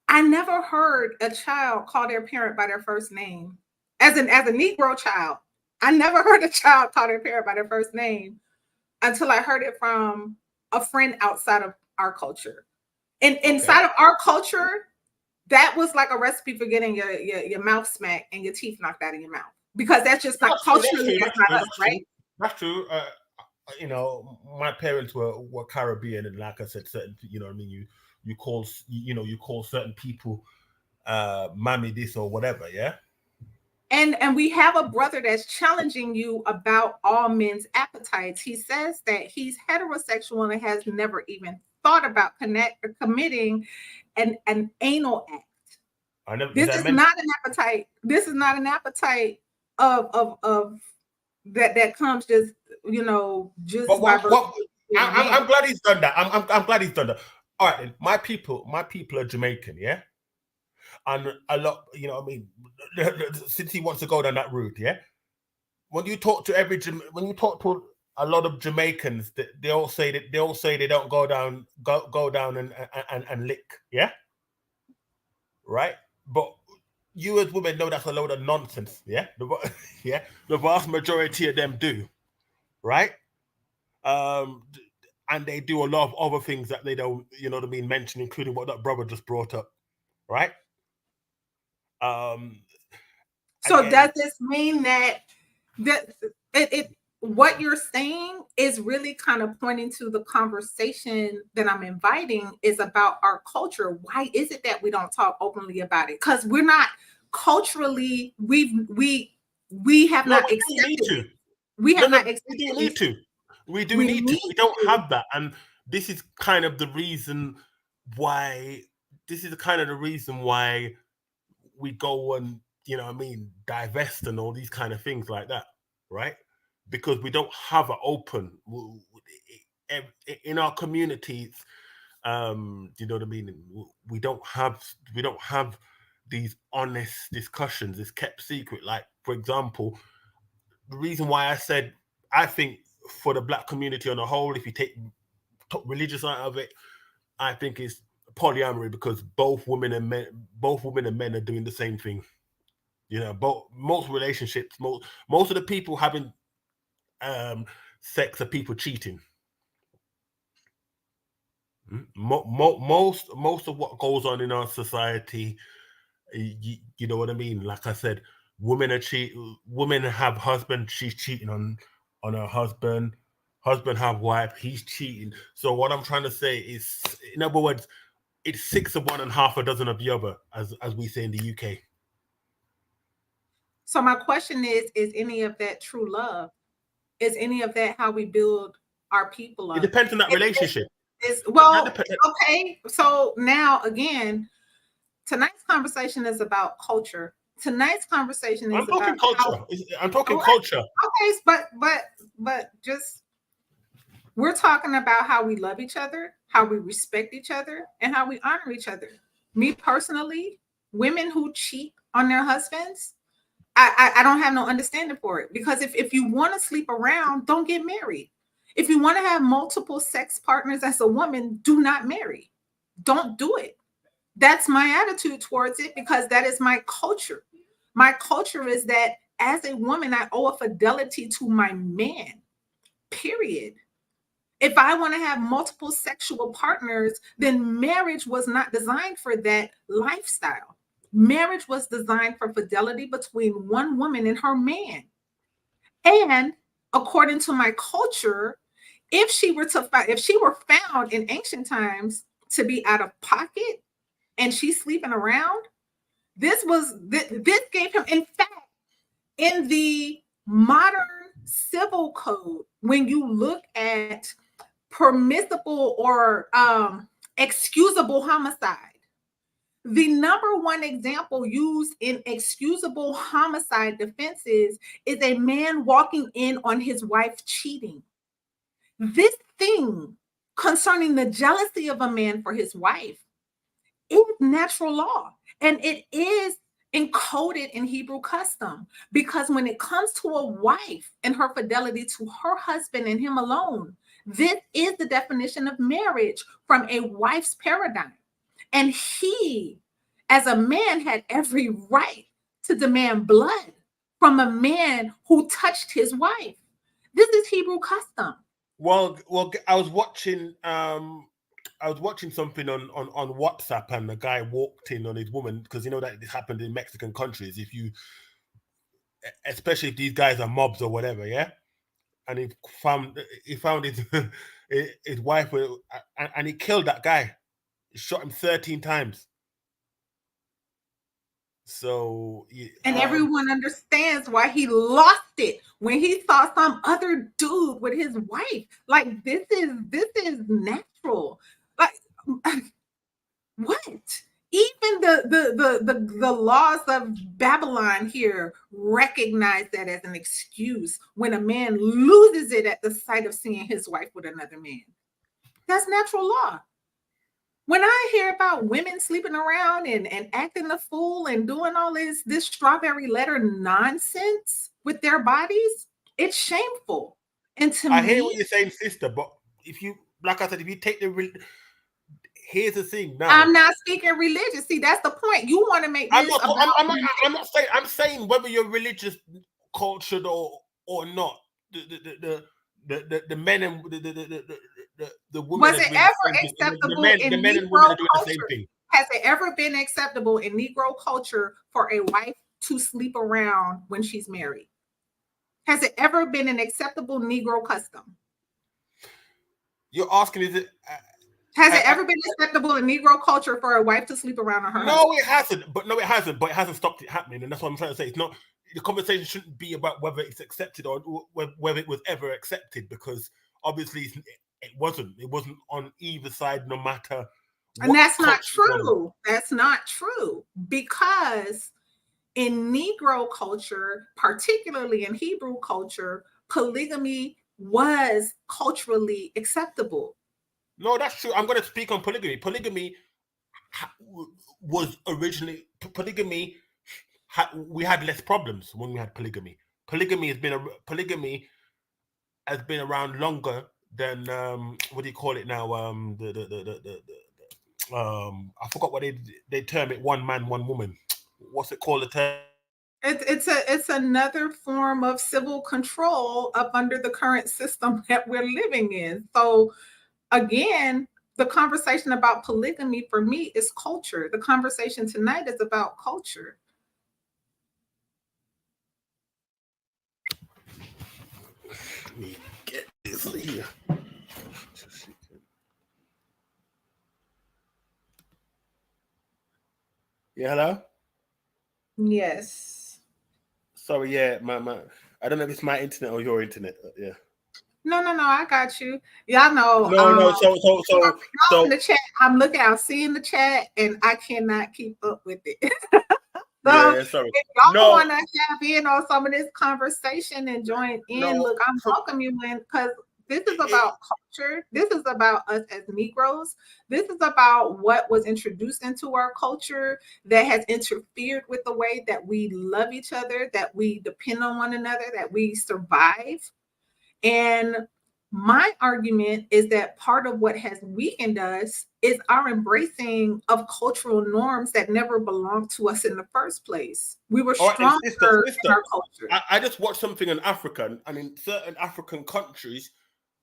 I never heard a child call their parent by their first name. As a Negro child, I never heard a child call their parent by their first name until I heard it from a friend outside of our culture. And Okay. inside of our culture, that was like a recipe for getting your mouth smacked and your teeth knocked out of your mouth, because that's just not That's true. That's culturally, true. that's That's not true. us, That's true. right? That's true. You know, my parents were Caribbean, and like I said, certain you know, what I mean, you call you call certain people mammy this or whatever, yeah. And we have a brother that's challenging you about all men's appetites. He says that he's heterosexual and has never even thought about committing an anal act. I never did This I is mention. not an appetite. This is not an appetite of that comes just, But just by virtue what of being a man. I'm glad he's done that. I'm glad he's done that. All right, then. My people are Jamaican, yeah, and a lot, you know, what I mean, since he wants to go down that route, yeah. When you talk to when you talk to a lot of Jamaicans, they all say they don't go down and lick, yeah, right. But you as women know that's a load of nonsense, yeah. Yeah, the vast majority of them do, right? Um, and they do a lot of other things that they don't, you know what I mean, mention, including what that brother just brought up, right? Um, So again, does this mean that it what you're saying is really kind of pointing to the conversation that I'm inviting is about our culture. Why is it that we don't talk openly about it? Because we're not culturally, we have no, not we do need accepted it. to. We No, have no, not we do accepted need these. to. We do We need to. need We don't to. have that, and this is kind of the reason why. This is kind of the reason why we go and you know, what I mean, divest and all these kind of things like that, right? Because we don't have an open in our communities. You know what I mean? We don't have these honest discussions. It's kept secret. Like for example, the reason why I said I think for the black community on a whole, if you take religious out of it, I think it's polyamory because both women and men are doing the same thing. You know, both most relationships, most of the people having um, sex are people cheating. Most of what goes on in our society, you know what I mean. Like I said, women are cheat. Women have husband. She's cheating on her husband. husband have wife, he's cheating. So what I'm trying to say is, in other words, it's six of one and half a dozen of the other, as we say in the UK. So my question is any of that true love? Is any of that how we build our people It up? depends on that relationship. That Well, depends. okay. So now again, tonight's conversation is about culture. Tonight's conversation I'm is about talking how. culture. I'm talking Oh, culture. okay, but just we're talking about how we love each other, how we respect each other, and how we honor each other. Me personally, women who cheat on their husbands, I don't have no understanding for it, because if you want to sleep around, don't get married. If you want to have multiple sex partners as a woman, do not marry. Don't do it. That's my attitude towards it, because that is my culture. My culture is that as a woman, I owe a fidelity to my man, period. If I want to have multiple sexual partners, then marriage was not designed for that lifestyle. Marriage was designed for fidelity between one woman and her man. And according to my culture, if she were found in ancient times to be out of pocket and she's sleeping around, this gave him, in fact, in the modern civil code, when you look at permissible or excusable homicide, the number one example used in excusable homicide defenses is a man walking in on his wife cheating. This thing concerning the jealousy of a man for his wife is natural law, and it is encoded in Hebrew custom, because when it comes to a wife and her fidelity to her husband and him alone, this is the definition of marriage from a wife's paradigm. And he, as a man, had every right to demand blood from a man who touched his wife. This is Hebrew custom. Well, I was watching something on WhatsApp, and a guy walked in on his woman, because you know that this happened in Mexican countries. If you, especially if these guys are mobs or whatever, yeah. And he found his wife, and he killed that guy. He shot him 13 times. So And everyone understands why he lost it when he saw some other dude with his wife. Like, this is natural. Like, what? Even the laws of Babylon here recognize that as an excuse when a man loses it at the sight of seeing his wife with another man. That's natural law. When I hear about women sleeping around and acting the fool and doing all this strawberry letter nonsense with their bodies, it's shameful. And to I hear what me, you're saying, sister. But if you, like I said, if you take here's the thing now. I'm not speaking religious. See, that's the point. You want to make I'm this not. about I'm not saying. I'm saying whether you're religious, cultured, or not. The men and the women was are it doing the ever same thing. acceptable The in men and women Negro are doing the same culture? thing. Has it ever been acceptable in Negro culture for a wife to sleep around when she's married? Has it ever been an acceptable Negro custom? You're asking, is it? Has it ever been acceptable in Negro culture for a wife to sleep around on her husband? No, it hasn't. But no, it hasn't. But it hasn't stopped it happening, and that's what I'm trying to say. It's not. The conversation shouldn't be about whether it's accepted or whether it was ever accepted, because obviously it wasn't. It wasn't on either side, no matter And what that's not culture you're on. true. That's not true, because in Negro culture, particularly in Hebrew culture, polygamy was culturally acceptable. No, that's true. I'm going to speak on polygamy. Polygamy was originally polygamy. We had less problems when we had polygamy. Polygamy has been around longer than what do you call it now? I forgot what they term it. One man, one woman. What's it called? The term? It's another form of civil control up under the current system that we're living in. So again, the conversation about polygamy for me is culture. The conversation tonight is about culture. Get this. see. Yeah, hello. Yes. Sorry, yeah, my. I don't know if it's my internet or your internet. Yeah. No, I got you. Y'all know, No, no. y'all in So the chat. I'm seeing the chat, and I cannot keep up with it. yeah, So yeah. Sorry. if y'all No, want to have in on some of this conversation and join in, no. look, I'm So welcome you in because this is it, about culture. This is about us as Negroes. This is about what was introduced into our culture that has interfered with the way that we love each other, that we depend on one another, that we survive. And my argument is that part of what has weakened us is our embracing of cultural norms that never belonged to us in the first place. We were all right, stronger in sister. our culture. I just watched something in African, and in certain African countries,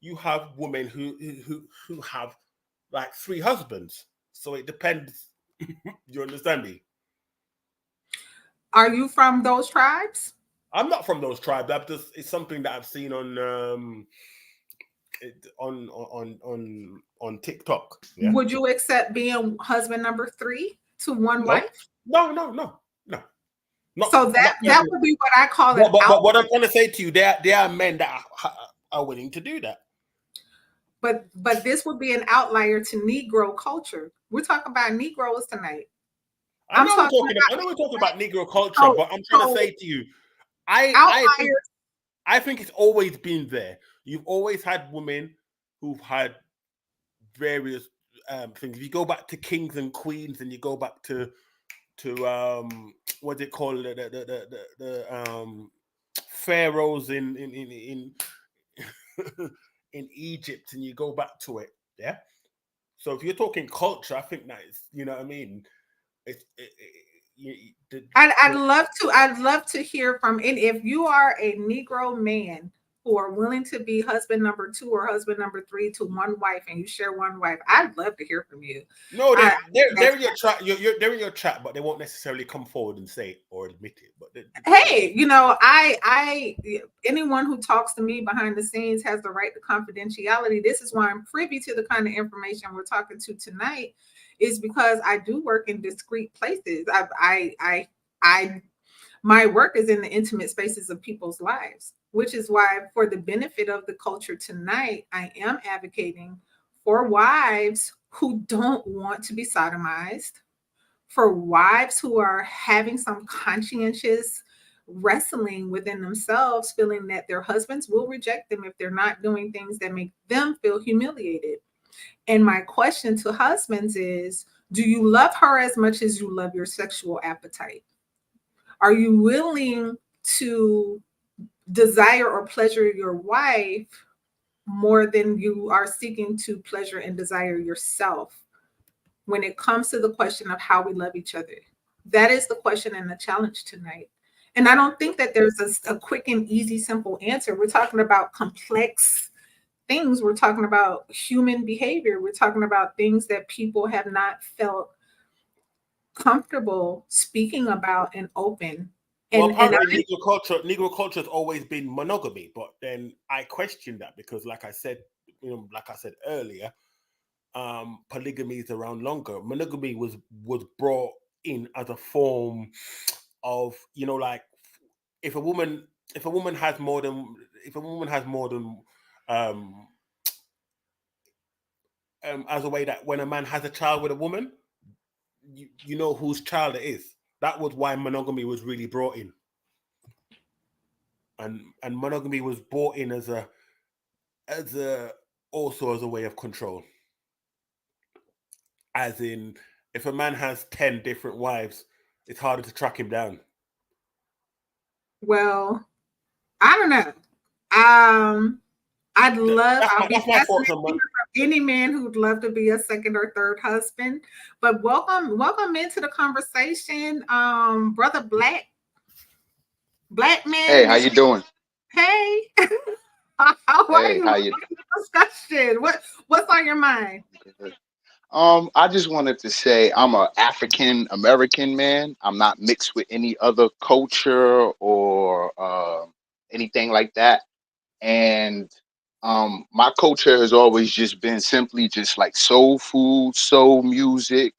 you have women who have like three husbands. So it depends. You understand me? Are you from those tribes? I'm not from those tribes. I've just it's something that I've seen on on TikTok. Yeah. Would you accept being husband number three to one No, wife? no. So that Not that personally. would be what I call an But what I'm outlier. trying to say to you, there are men that are willing to do that. But this would be an outlier to Negro culture. We're talking about Negroes tonight. I'm talking I know we're talking about about Negro culture, so but I'm trying to so say to you, I think outliers. it's always been there. You've always had women who've had various things. If you go back to kings and queens, and you go back to what they call the pharaohs in in Egypt, and you go back to it, yeah. So if you're talking culture, I think that is, you know what I mean. It's I'd love to hear from and if you are a Negro man who are willing to be husband number two or husband number three to one wife and you share one wife, I'd love to hear from you. no, I they're in your chat. They're in your chat, but they won't necessarily come forward and say it or admit it. But hey, you know, I anyone who talks to me behind the scenes has the right to confidentiality. This is why I'm privy to the kind of information we're talking to tonight, is because I do work in discreet places. I my work is in the intimate spaces of people's lives, which is why, for the benefit of the culture tonight, I am advocating for wives who don't want to be sodomized, for wives who are having some conscientious wrestling within themselves, feeling that their husbands will reject them if they're not doing things that make them feel humiliated. And my question to husbands is, do you love her as much as you love your sexual appetite? Are you willing to desire or pleasure your wife more than you are seeking to pleasure and desire yourself when it comes to the question of how we love each other? That is the question and the challenge tonight. And I don't think that there's a quick and easy, simple answer. We're talking about complex things. We're talking about human behavior. We're talking about things that people have not felt comfortable speaking about and open. well, And apparently Negro culture has always been monogamy, but then I question that because, like I said, like I said earlier, polygamy is around longer. Monogamy was brought in as a form of, like if a woman if a woman has more than if a woman has more than um as a way that when a man has a child with a woman, you know whose child it is. That was why monogamy was really brought in, and monogamy was brought in as a also as a way of control. As in, if a man has 10 different wives, it's harder to track him down. well, I don't know. Um, I'll be That's my thoughts fascinated on to hear from any man who'd love to be a second or third husband. But welcome into the conversation, brother black Hey, man. how you doing? Hey, how are Hey, you? how Welcome you to the discussion. What's on your mind? doing? I just wanted to say I'm a African American man. I'm not mixed with any other culture or anything like that. And My culture has always just been simply just like soul food, soul music,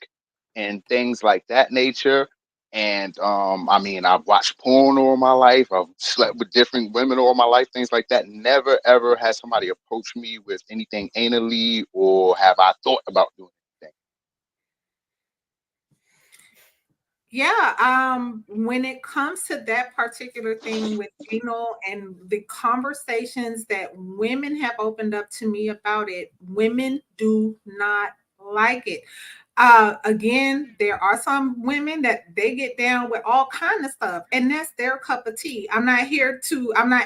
and things like that nature. And I mean, I've watched porn all my life. I've slept with different women all my life, things like that. Never ever has somebody approached me with anything anally, or have I thought about doing anything. Yeah, when it comes to that particular thing with anal and the conversations that women have opened up to me about it, women do not like it. Again, there are some women that they get down with all kind of stuff, and that's their cup of tea. I'm not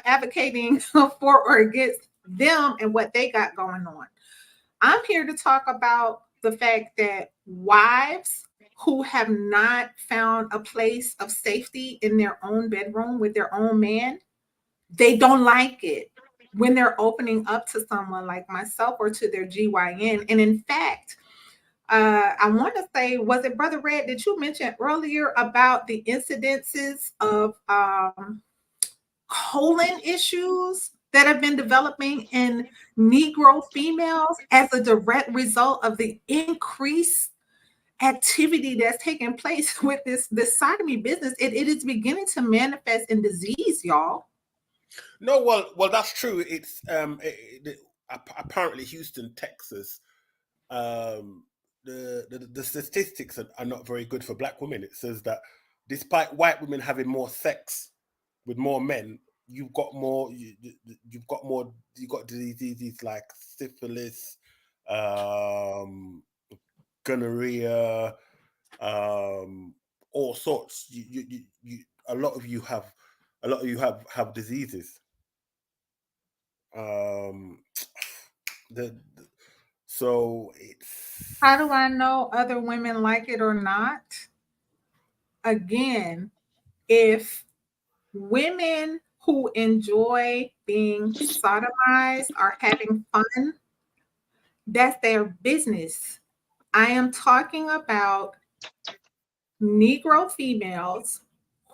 advocating for or against them and what they got going on. I'm here to talk about the fact that wives who have not found a place of safety in their own bedroom with their own man, they don't like it when they're opening up to someone like myself or to their GYN. And in fact, I want to say, was it Brother Red? Did you mention earlier about the incidences of colon issues that have been developing in Negro females as a direct result of the increased activity that's taking place with this sodomy business? It is beginning to manifest in disease, y'all. No, well, that's true. It's apparently Houston, Texas. The statistics are not very good for black women. It says that despite white women having more sex with more men, you've got diseases like syphilis, gonorrhea, all sorts. A lot of you have diseases. Um, so it's, How do I know other women like it or not? Again, if women who enjoy being sodomized are having fun, that's their business. I am talking about Negro females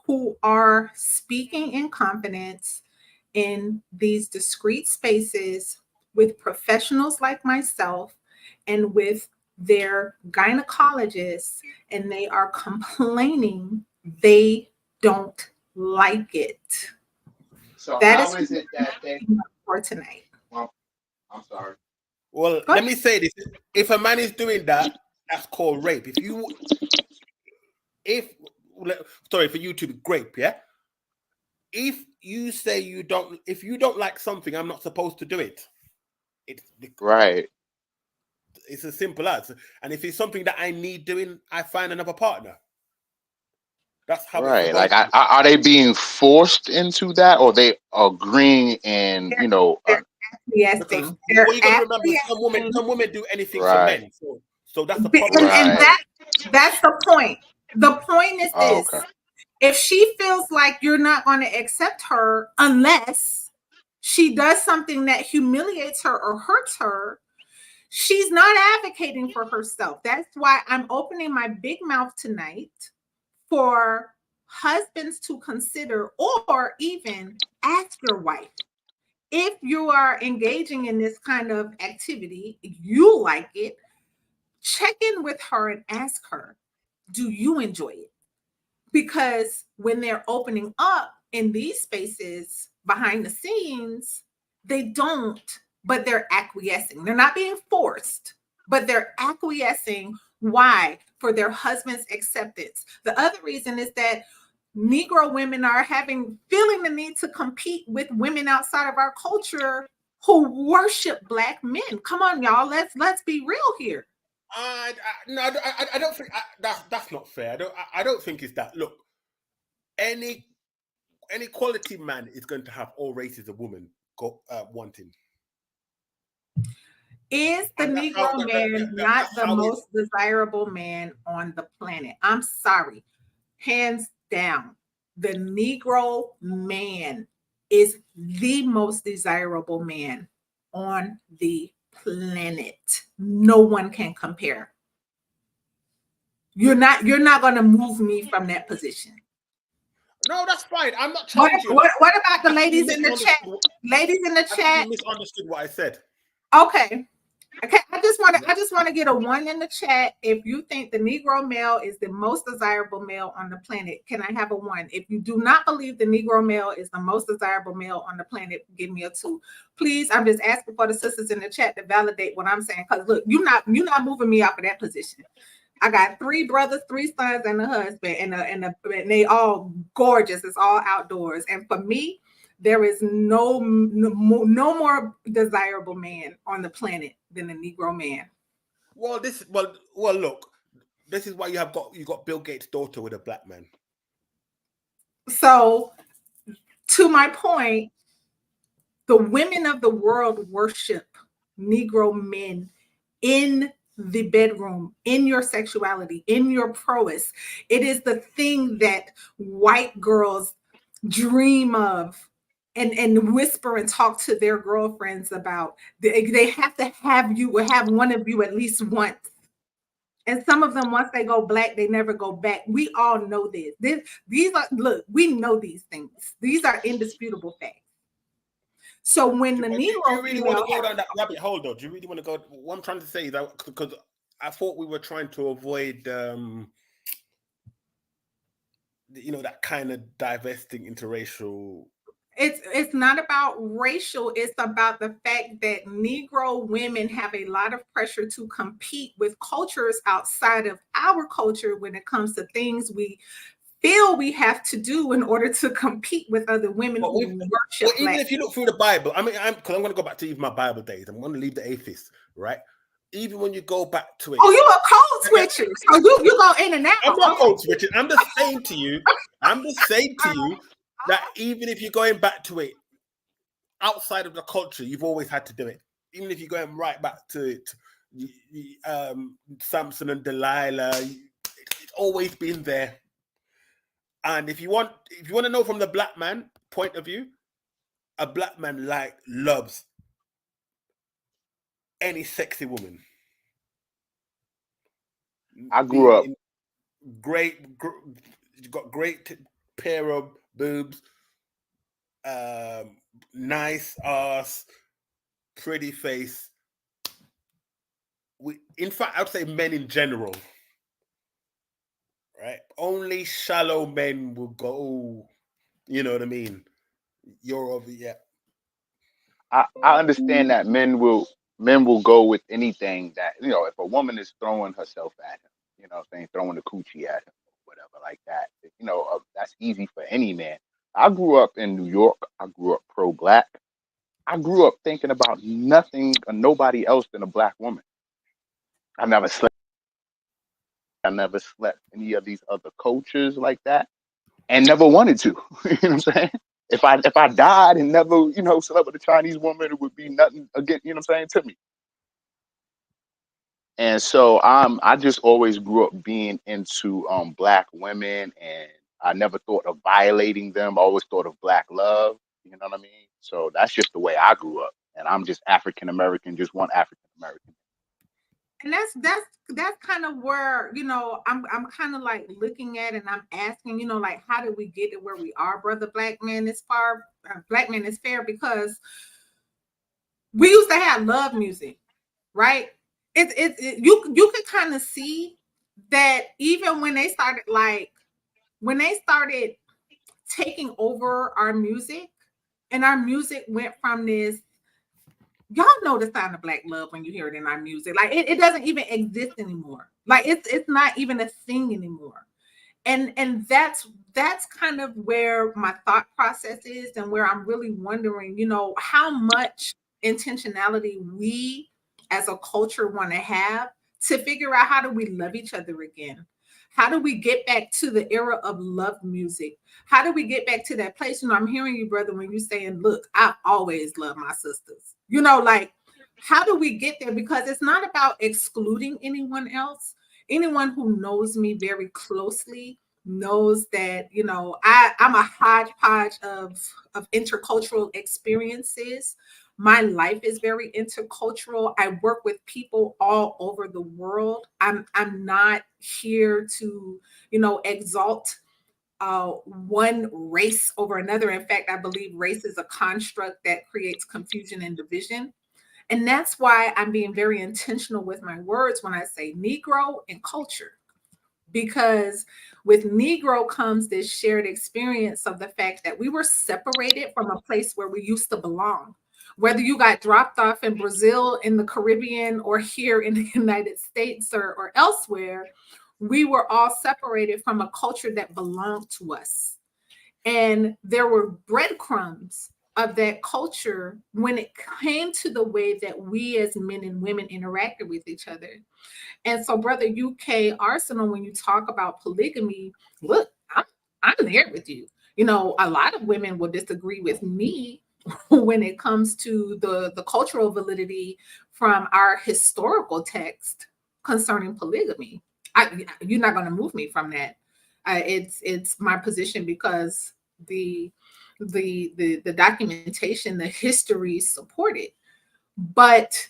who are speaking in confidence in these discreet spaces with professionals like myself and with their gynecologists, and they are complaining they don't like it. So That how is is it that they? for tonight. Well, I'm sorry. well, Go let ahead. me say this: if a man is doing that, that's called rape. If sorry for you to be grape, yeah. If you say if you don't like something, I'm not supposed to do it. It's Right. it's as simple as. And if it's something that I need doing, I find another partner. That's how it's Right. Like, supposed to be. are they being forced into that, or they agreeing and They're Because acquiescing. what They're you got to remember, acquiescing. some women do anything for right, men. So that's the problem. And right. that's the point. The point is Oh, okay. this: if she feels like you're not going to accept her unless she does something that humiliates her or hurts her, she's not advocating for herself. That's why I'm opening my big mouth tonight for husbands to consider, or even ask your wife, if you are engaging in this kind of activity, you like it, check in with her and ask her, do you enjoy it? Because when they're opening up in these spaces behind the scenes, they don't, but they're acquiescing. They're not being forced, but they're acquiescing. Why? For their husband's acceptance. The other reason is that Negro women are feeling the need to compete with women outside of our culture who worship black men. Come on, y'all. Let's be real here. No, I don't think that's not fair. I don't think it's that. Look, any quality man is going to have all races of women wanting. Is the And Negro man not that's the how it's. most desirable man on the planet? I'm sorry. Hands down, the Negro man is the most desirable man on the planet. No one can compare. You're not going to move me from that position. No, that's fine. I'm not What, challenging what, that. what about the I think you ladies in the chat? misunderstood. Ladies in the I think you chat. misunderstood what I said. Okay. Okay, I just want to get a one in the chat. If you think the Negro male is the most desirable male on the planet, can I have a one? If you do not believe the Negro male is the most desirable male on the planet, give me a two. Please, I'm just asking for the sisters in the chat to validate what I'm saying. Because look, you're not moving me off of that position. I got 3 brothers, 3 sons, and a husband, and they all gorgeous. It's all outdoors. And for me, there is no more desirable man on the planet than a Negro man. Well, look, this is why you got Bill Gates' daughter with a black man. So, to my point, the women of the world worship Negro men in the bedroom, in your sexuality, in your prowess. It is the thing that white girls dream of and whisper and talk to their girlfriends about. They have to have you or have one of you at least once. And some of them, once they go black, they never go back. We all know this. These are, look, we know these things. These are indisputable facts. So when the Do you Negro really want to female, go down that rabbit hole, though? Do you really want to go? What I'm trying to say is that because I thought we were trying to avoid, that kind of divesting interracial. it's not about racial, it's about the fact that Negro women have a lot of pressure to compete with cultures outside of our culture when it comes to things we feel we have to do in order to compete with other women But who worship even black. if you look through the Bible, I mean, because I'm going to go back to even my Bible days. I'm going to leave the atheists, right? Even when you go back to it. Oh, you a code switcher. So you go in and out. I'm not code switching. I'm just saying to you that even if you're going back to it outside of the culture, you've always had to do it. Even if you're going right back to it, Samson and Delilah, it's always been there. And if you want to know from the black man point of view, a black man loves any sexy woman. I grew up. Got great pair of boobs, nice ass, pretty face. In fact, I would say men in general, right? Only shallow men will go. Oh, you know what I mean? You're over, yeah. I understand that men will go with anything that, if a woman is throwing herself at him, saying throwing the coochie at him or whatever like that, that's easy for any man. I grew up in New York. I grew up pro black. I grew up thinking about nothing or nobody else than a black woman. I never slept. I never slept any of these other cultures like that, and never wanted to. You know what I'm saying? If I died and never, slept with a Chinese woman, it would be nothing again. You know what I'm saying, to me. And so I just always grew up being into black women, and I never thought of violating them. I always thought of black love. You know what I mean? So that's just the way I grew up, and I'm just African American, just one African American. And that's kind of where, I'm kind of like looking at and I'm asking, like, how did we get to where we are, brother? Black man is fair, because we used to have love music, right? You could kind of see that even when they started taking over our music, and our music went from this, y'all know the sound of black love when you hear it in our music. Like it doesn't even exist anymore. Like it's not even a thing anymore. And that's kind of where my thought process is, and where I'm really wondering, how much intentionality we as a culture want to have to figure out, how do we love each other again? How do we get back to the era of love music? How do we get back to that place? I'm hearing you, brother, when you're saying, look, I've always loved my sisters. Like, how do we get there? Because it's not about excluding anyone else. Anyone who knows me very closely knows that, I'm a hodgepodge of intercultural experiences. My life is very intercultural. I work with people all over the world. I'm not here to, exalt one race over another. In fact, I believe race is a construct that creates confusion and division. And that's why I'm being very intentional with my words when I say Negro and culture, because with Negro comes this shared experience of the fact that we were separated from a place where we used to belong. Whether you got dropped off in Brazil, in the Caribbean, or here in the United States or elsewhere, we were all separated from a culture that belonged to us. And there were breadcrumbs of that culture when it came to the way that we as men and women interacted with each other. And so, brother UK Arsenal, when you talk about polygamy, look, I'm there with you. You know, a lot of women will disagree with me when it comes to the cultural validity from our historical text concerning polygamy. You're not going to move me from that. It's my position because the the documentation, the history support it. But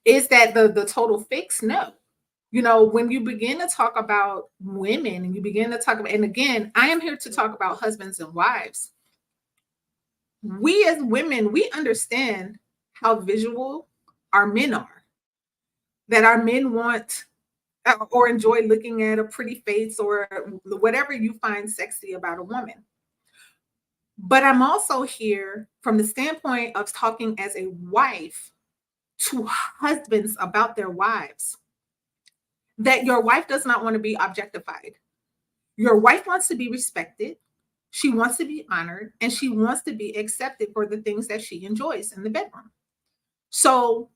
is that the total fix? No. You know, when you begin to talk about women and you begin to talk about, and again, I am here to talk about husbands and wives. We as women, we understand how visual our men are, that our men want or enjoy looking at a pretty face or whatever you find sexy about a woman. But I'm also here from the standpoint of talking as a wife to husbands about their wives, that your wife does not want to be objectified. Your wife wants to be respected. She wants to be honored, and she wants to be accepted for the things that she enjoys in the bedroom. So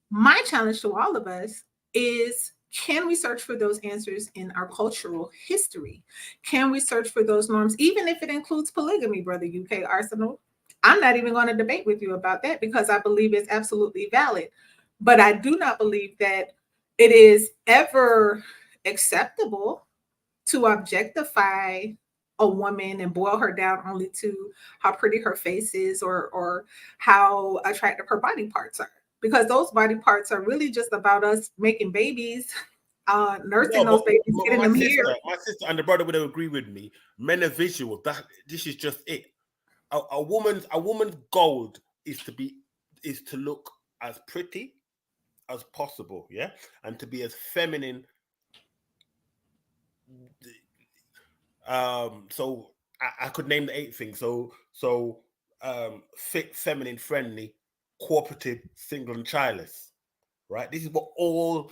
my challenge to all of us is, can we search for those answers in our cultural history? Can we search for those norms, even if it includes polygamy, brother UK Arsenal? I'm not even going to debate with you about that because I believe it's absolutely valid. But I do not believe that it is ever acceptable to objectify a woman and boil her down only to how pretty her face is or how attractive her body parts are, because those body parts are really just about us making babies, nursing those babies, getting them here. My sister and the brother would agree with me. Men are visual. This is just it. A woman's goal is to look as pretty as possible, yeah, and to be as feminine. So I could name the 8 things. So fit, feminine, friendly, cooperative, single, and childless. Right. This is what all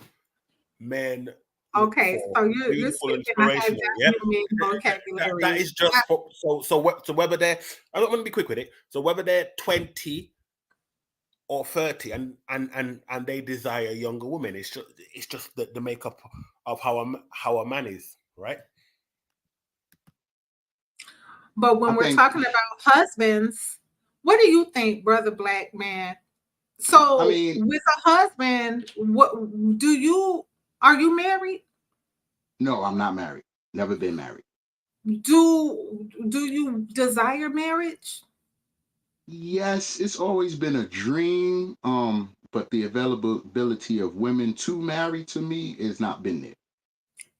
men. Okay, so you're speaking a high value vocabulary. That is just so whether they're, I don't want to be quick with it. So whether they're 20 or 30 and they desire younger women, it's just the makeup of how a man is, right? But when we're talking about husbands, what do you think, brother black man? So I mean, with a husband, are you married? No, I'm not married. Never been married. Do you desire marriage? Yes, it's always been a dream. But the availability of women to marry to me has not been there.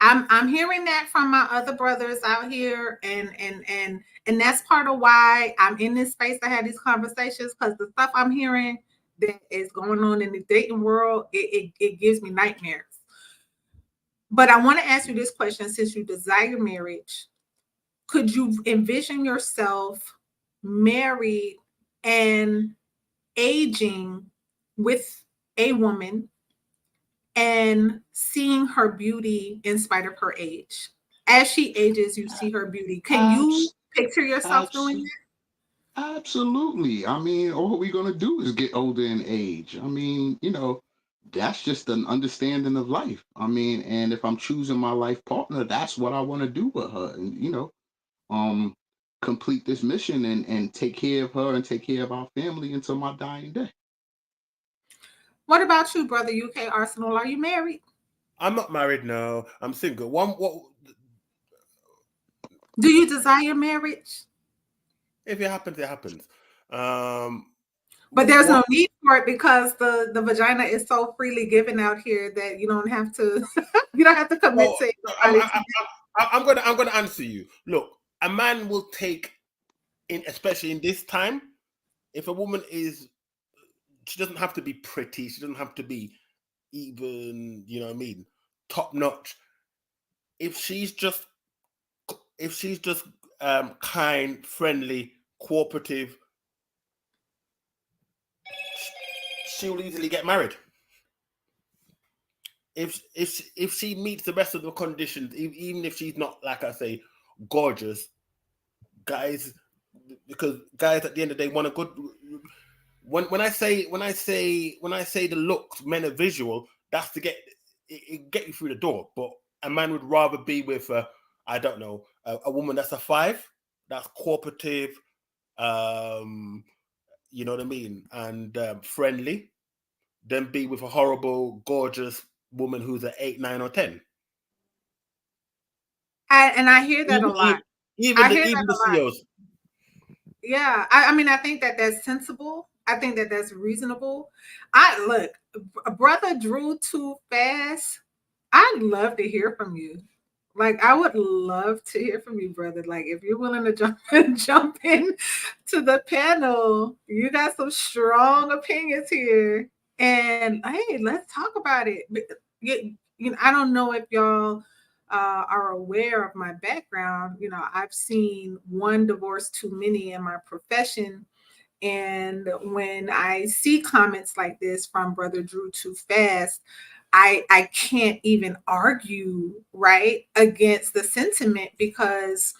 I'm hearing that from my other brothers out here, and that's part of why I'm in this space to have these conversations, because the stuff I'm hearing that is going on in the dating world, it gives me nightmares. But I want to ask you this question: since you desire marriage, could you envision yourself married and aging with a woman and seeing her beauty in spite of her age? As she ages, you see her beauty. Can you picture yourself doing that? Absolutely. I mean, all we're going to do is get older in age. I mean, that's just an understanding of life. I mean, and if I'm choosing my life partner, that's what I want to do with her. And, complete this mission and take care of her and take care of our family until my dying day. What about you, brother UK Arsenal? Are you married? I'm not married, no. I'm single. Do you desire marriage? If it happens, it happens. But there's no need for it because the vagina is so freely given out here that you don't have to you don't have to commit to it. I'm gonna answer you. Look, a man will take in, especially in this time, if a woman is, she doesn't have to be pretty, she doesn't have to be even, you know what I mean, top notch. If she's just kind, friendly, cooperative, she'll easily get married. If she meets the rest of the conditions, even if she's not, like I say, gorgeous, guys, because guys at the end of the day want a good. When I say the looks, men are visual. That's to get you through the door. But a man would rather be with I don't know, a woman that's a 5, that's cooperative, you know what I mean, and friendly, than be with a horrible, gorgeous woman who's an 8, 9, or 10. I hear that a lot. Even the CEOs. Yeah, I mean, I think that that's sensible. I think that that's reasonable. I look, brother Drew Too Fast. I'd love to hear from you. Like, I would love to hear from you, brother. Like, if you're willing to jump in to the panel, you got some strong opinions here. And hey, let's talk about it. You know, I don't know if y'all are aware of my background. You know, I've seen one divorce too many in my profession. And when I see comments like this from Brother Drew Too Fast, I can't even argue right against the sentiment, because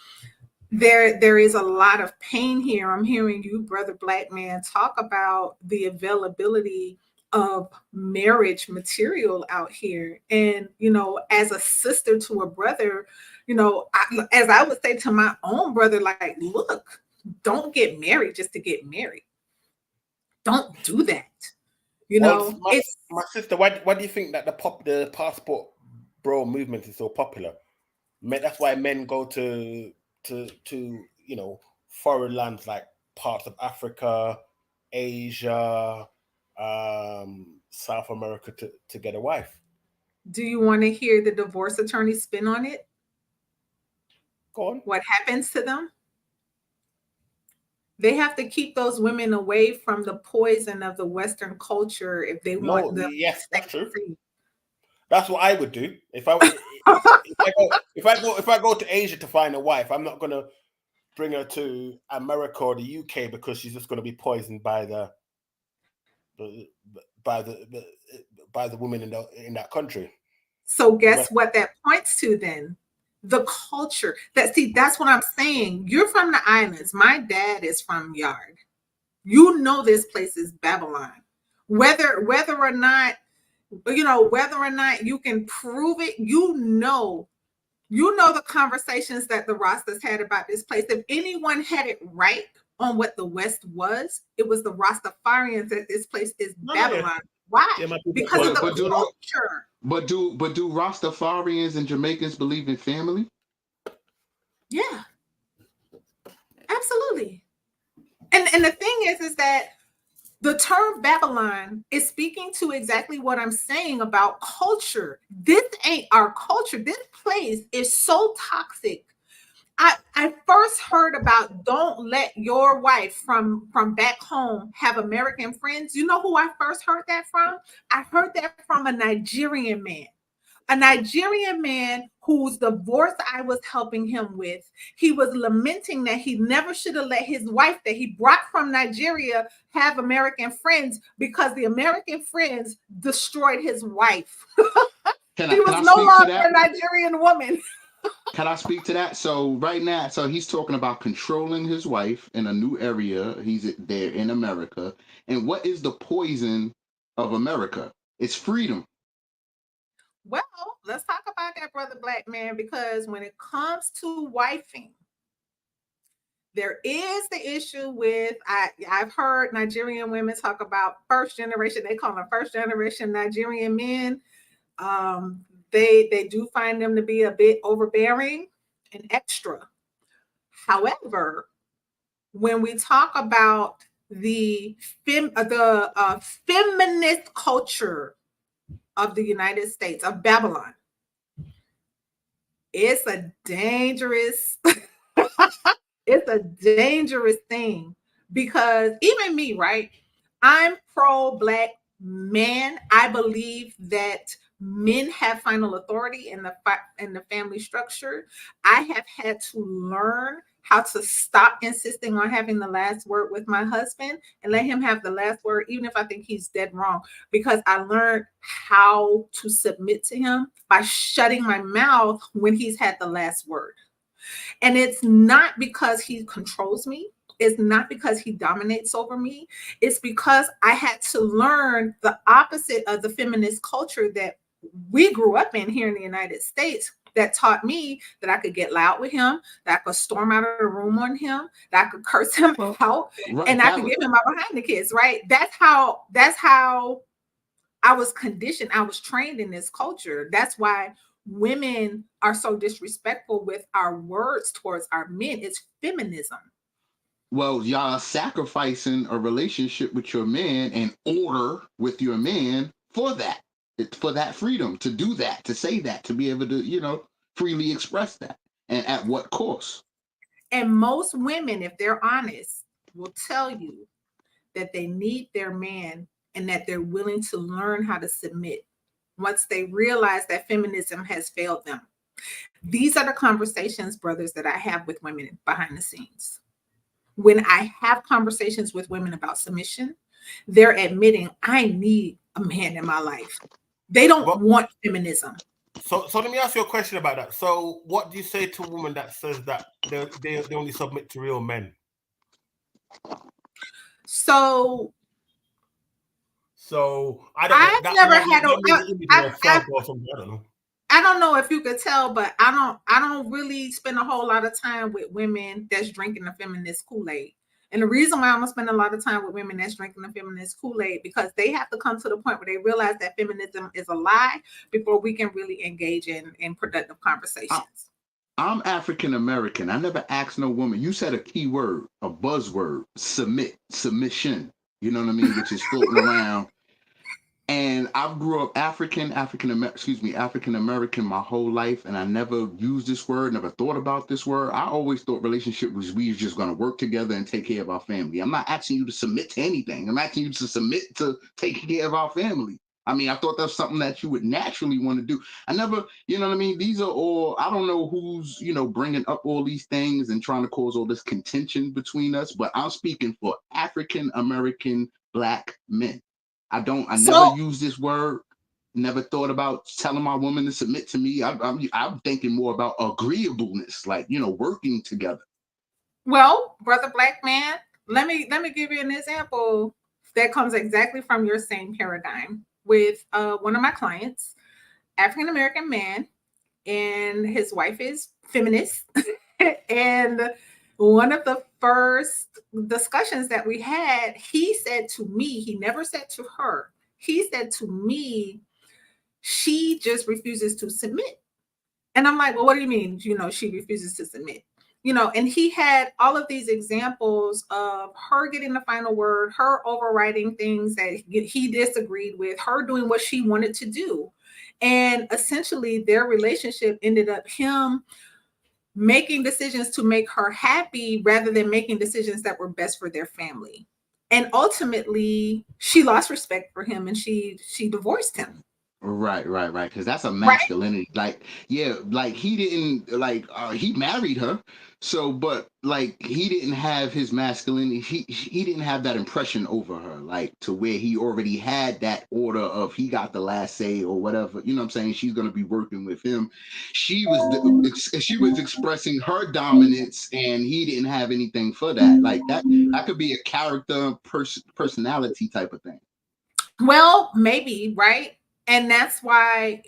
there is a lot of pain here. I'm hearing you, Brother Black Man, talk about the availability of marriage material out here. And, you know, as a sister to a brother, you know, as I would say to my own brother, like, look, don't get married just to get married. Don't do that. You know, it's my sister. Why do you think that the passport bro movement is so popular? That's why men go to you know, foreign lands like parts of Africa, Asia, South America to get a wife. Do you want to hear the divorce attorney spin on it? Go on. What happens to them? They have to keep those women away from the poison of the Western culture if they want them. Yes, that's true. That's what I would do if I go to Asia to find a wife. I'm not gonna bring her to America or the UK because she's just gonna be poisoned by the women in that country. So guess what that points to then? The culture. That's what I'm saying. You're from the islands. My dad is from Yard. You know this place is Babylon. Whether or not you can prove it, you know the conversations that the Rastas had about this place. If anyone had it right on what the West was, it was the Rastafarians that this place is Babylon. Yeah. Why? Yeah, because of the culture. But do Rastafarians and Jamaicans believe in family? Yeah, absolutely. And the thing is that the term Babylon is speaking to exactly what I'm saying about culture. This ain't our culture. This place is so toxic. I first heard about don't let your wife from back home have American friends. You know who I first heard that from? I heard that from a Nigerian man. A Nigerian man whose divorce I was helping him with. He was lamenting that he never should have let his wife that he brought from Nigeria have American friends because the American friends destroyed his wife. He was no longer a Nigerian woman. Can I speak to that? So right now, he's talking about controlling his wife in a new area. He's there in America. And what is the poison of America? It's freedom. Well, let's talk about that, Brother Black Man, because when it comes to wifing, there is the issue with, I've heard Nigerian women talk about first generation, they call them first generation Nigerian men. They do find them to be a bit overbearing and extra. However, when we talk about the feminist culture of the United States, of Babylon, it's a dangerous It's a dangerous thing because even me, right? I'm pro Black man. I believe that men have final authority in the family structure. I have had to learn how to stop insisting on having the last word with my husband and let him have the last word, even if I think he's dead wrong, because I learned how to submit to him by shutting my mouth when he's had the last word. And it's not because he controls me. It's not because he dominates over me. It's because I had to learn the opposite of the feminist culture that we grew up in here in the United States, that taught me that I could get loud with him, that I could storm out of the room on him, that I could curse him Well, out, right. and I could give him my behind the kids, right? That's how I was conditioned. I was trained in this culture. That's why women are so disrespectful with our words towards our men. It's feminism. Well, y'all are sacrificing a relationship with your man and order with your man for that. For that freedom to do that, to say that, to be able to, freely express that. And at what cost? And most women, if they're honest, will tell you that they need their man and that they're willing to learn how to submit once they realize that feminism has failed them. These are the conversations, brothers, that I have with women behind the scenes. When I have conversations with women about submission, they're admitting I need a man in my life. They don't Well, want feminism. so let me ask you a question about that. So, what do you say to a woman that says that they only submit to real men? So I don't know. I've That never had a. that may be image of a I, thug or something. I don't know. I don't know if you could tell, but I don't really spend a whole lot of time with women that's drinking the feminist Kool-Aid. And the reason why I'm gonna spend a lot of time with women that's drinking the feminist Kool-Aid, because they have to come to the point where they realize that feminism is a lie before we can really engage in productive I, conversations. I'm African American. I never asked no woman. You said a key word, a buzzword, submission. You know what I mean? Which is floating around. And I grew up African American my whole life, and I never used this word, never thought about this word. I always thought relationship was we was just gonna work together and take care of our family. I'm not asking you to submit to anything. I'm asking you to submit to taking care of our family. I mean, I thought that's something that you would naturally want to do. I never, you know what I mean? These are all, I don't know who's, bringing up all these things and trying to cause all this contention between us, but I'm speaking for African American Black men. I never So, used this word, never thought about telling my woman to submit to me. I'm thinking more about agreeableness, like, working together. well, brother black man, let me give you an example that comes exactly from your same paradigm with one of my clients, African American man, and his wife is feminist. And one of the first discussions that we had, he said to me, he never said to her, he said to me, she just refuses to submit. And I'm like, well, what do you mean? She refuses to submit. And he had all of these examples of her getting the final word, her overriding things that he disagreed with, her doing what she wanted to do. And essentially, their relationship ended up him making decisions to make her happy rather than making decisions that were best for their family. And ultimately, she lost respect for him and she divorced him. Right. Because that's a Right. masculinity. Like, yeah, like he didn't he married her. So, but like he didn't have his masculinity. He didn't have that impression over her, like to where he already had that order of he got the last say or whatever. You know what I'm saying? She's gonna be working with him. She was expressing her dominance, and he didn't have anything for that. Like that could be a character personality type of thing. Well, maybe, right? And that's why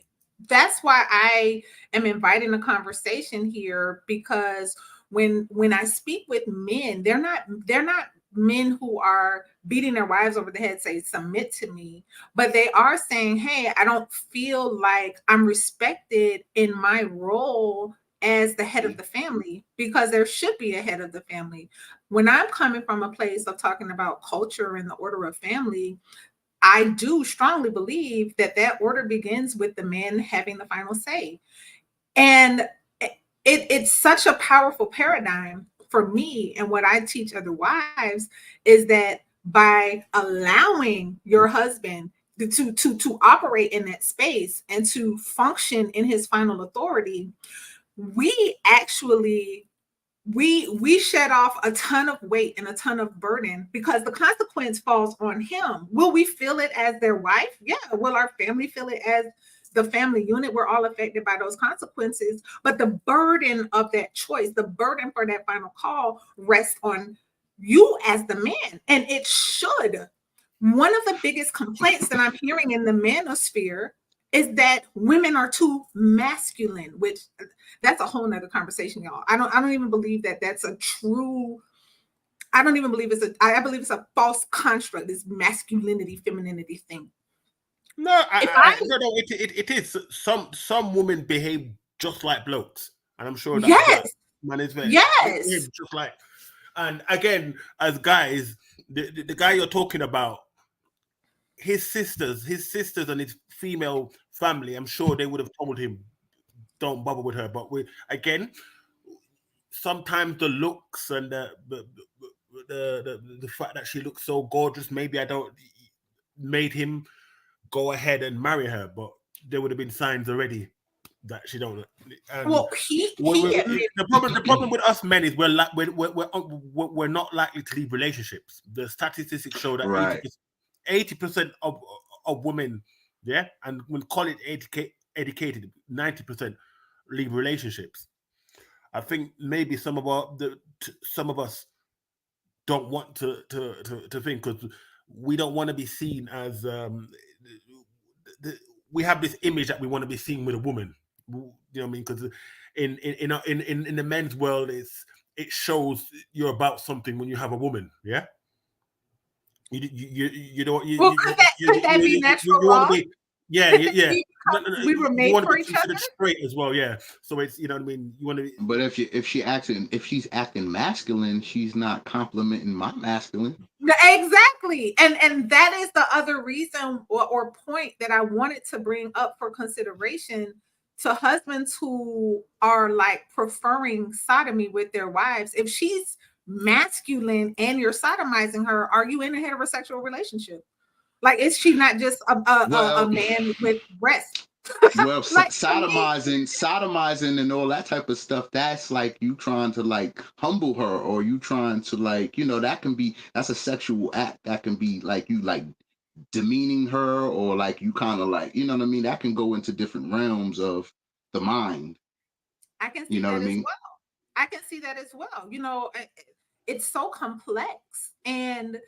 I am inviting a conversation here, because when I speak with men, they're not men who are beating their wives over the head, say submit to me, but they are saying, hey, I don't feel like I'm respected in my role as the head of the family, because there should be a head of the family. When I'm coming from a place of talking about culture and the order of family, I do strongly believe that order begins with the man having the final say. And it's such a powerful paradigm for me, and what I teach other wives is that by allowing your husband to operate in that space and to function in his final authority, we actually we shed off a ton of weight and a ton of burden, because the consequence falls on him. Will we feel it as their wife? Yeah. Will our family feel it as the family unit? We're all affected by those consequences, but the burden of that choice, the burden for that final call, rests on you as the man, and it should. One of the biggest complaints that I'm hearing in the manosphere is that women are too masculine, which that's a whole nother conversation, y'all. I don't even believe that that's a true. I don't even believe it's a. I believe it's a false construct. This masculinity, femininity thing. No, If I no, it is. Some women behave just like blokes, and I'm sure that yes, man is very they yes, behave just like. And again, as guys, the guy you're talking about, his sisters, and his female family, I'm sure they would have told him, "Don't bother with her." But again, sometimes the looks and the fact that she looks so gorgeous, maybe I don't made him go ahead and marry her, but there would have been signs already that she don't. And well, he admitted. the problem with us men is we're not likely to leave relationships. The statistics show that Right. 80% of women, yeah, and when call it educated, 90% leave relationships. I think maybe some of us don't want to think, because we don't want to be seen as we have this image that we want to be seen with a woman. You know what I mean? Because in the men's world, it shows you're about something when you have a woman. Yeah, you don't Well, could that be natural you want to law? be, yeah, Could yeah, that yeah. be No, because we were you made want to for be each other? considered straight as well, yeah. So it's, you know what I mean. You want to be, But if she's acting masculine, she's not complimenting my masculine. Exactly. And that is the other reason, or point that I wanted to bring up for consideration to husbands who are like preferring sodomy with their wives. If she's masculine and you're sodomizing her, are you in a heterosexual relationship? Like, is she not just a Well, man with breasts? well, Like, to me, sodomizing, and all that type of stuff. That's like you trying to like humble her, or you trying to like, that's a sexual act. That can be like you like demeaning her, or like you kind of like, you know what I mean. That can go into different realms of the mind. I can You see know what that I as mean? well. I can see that as well. It's so complex. And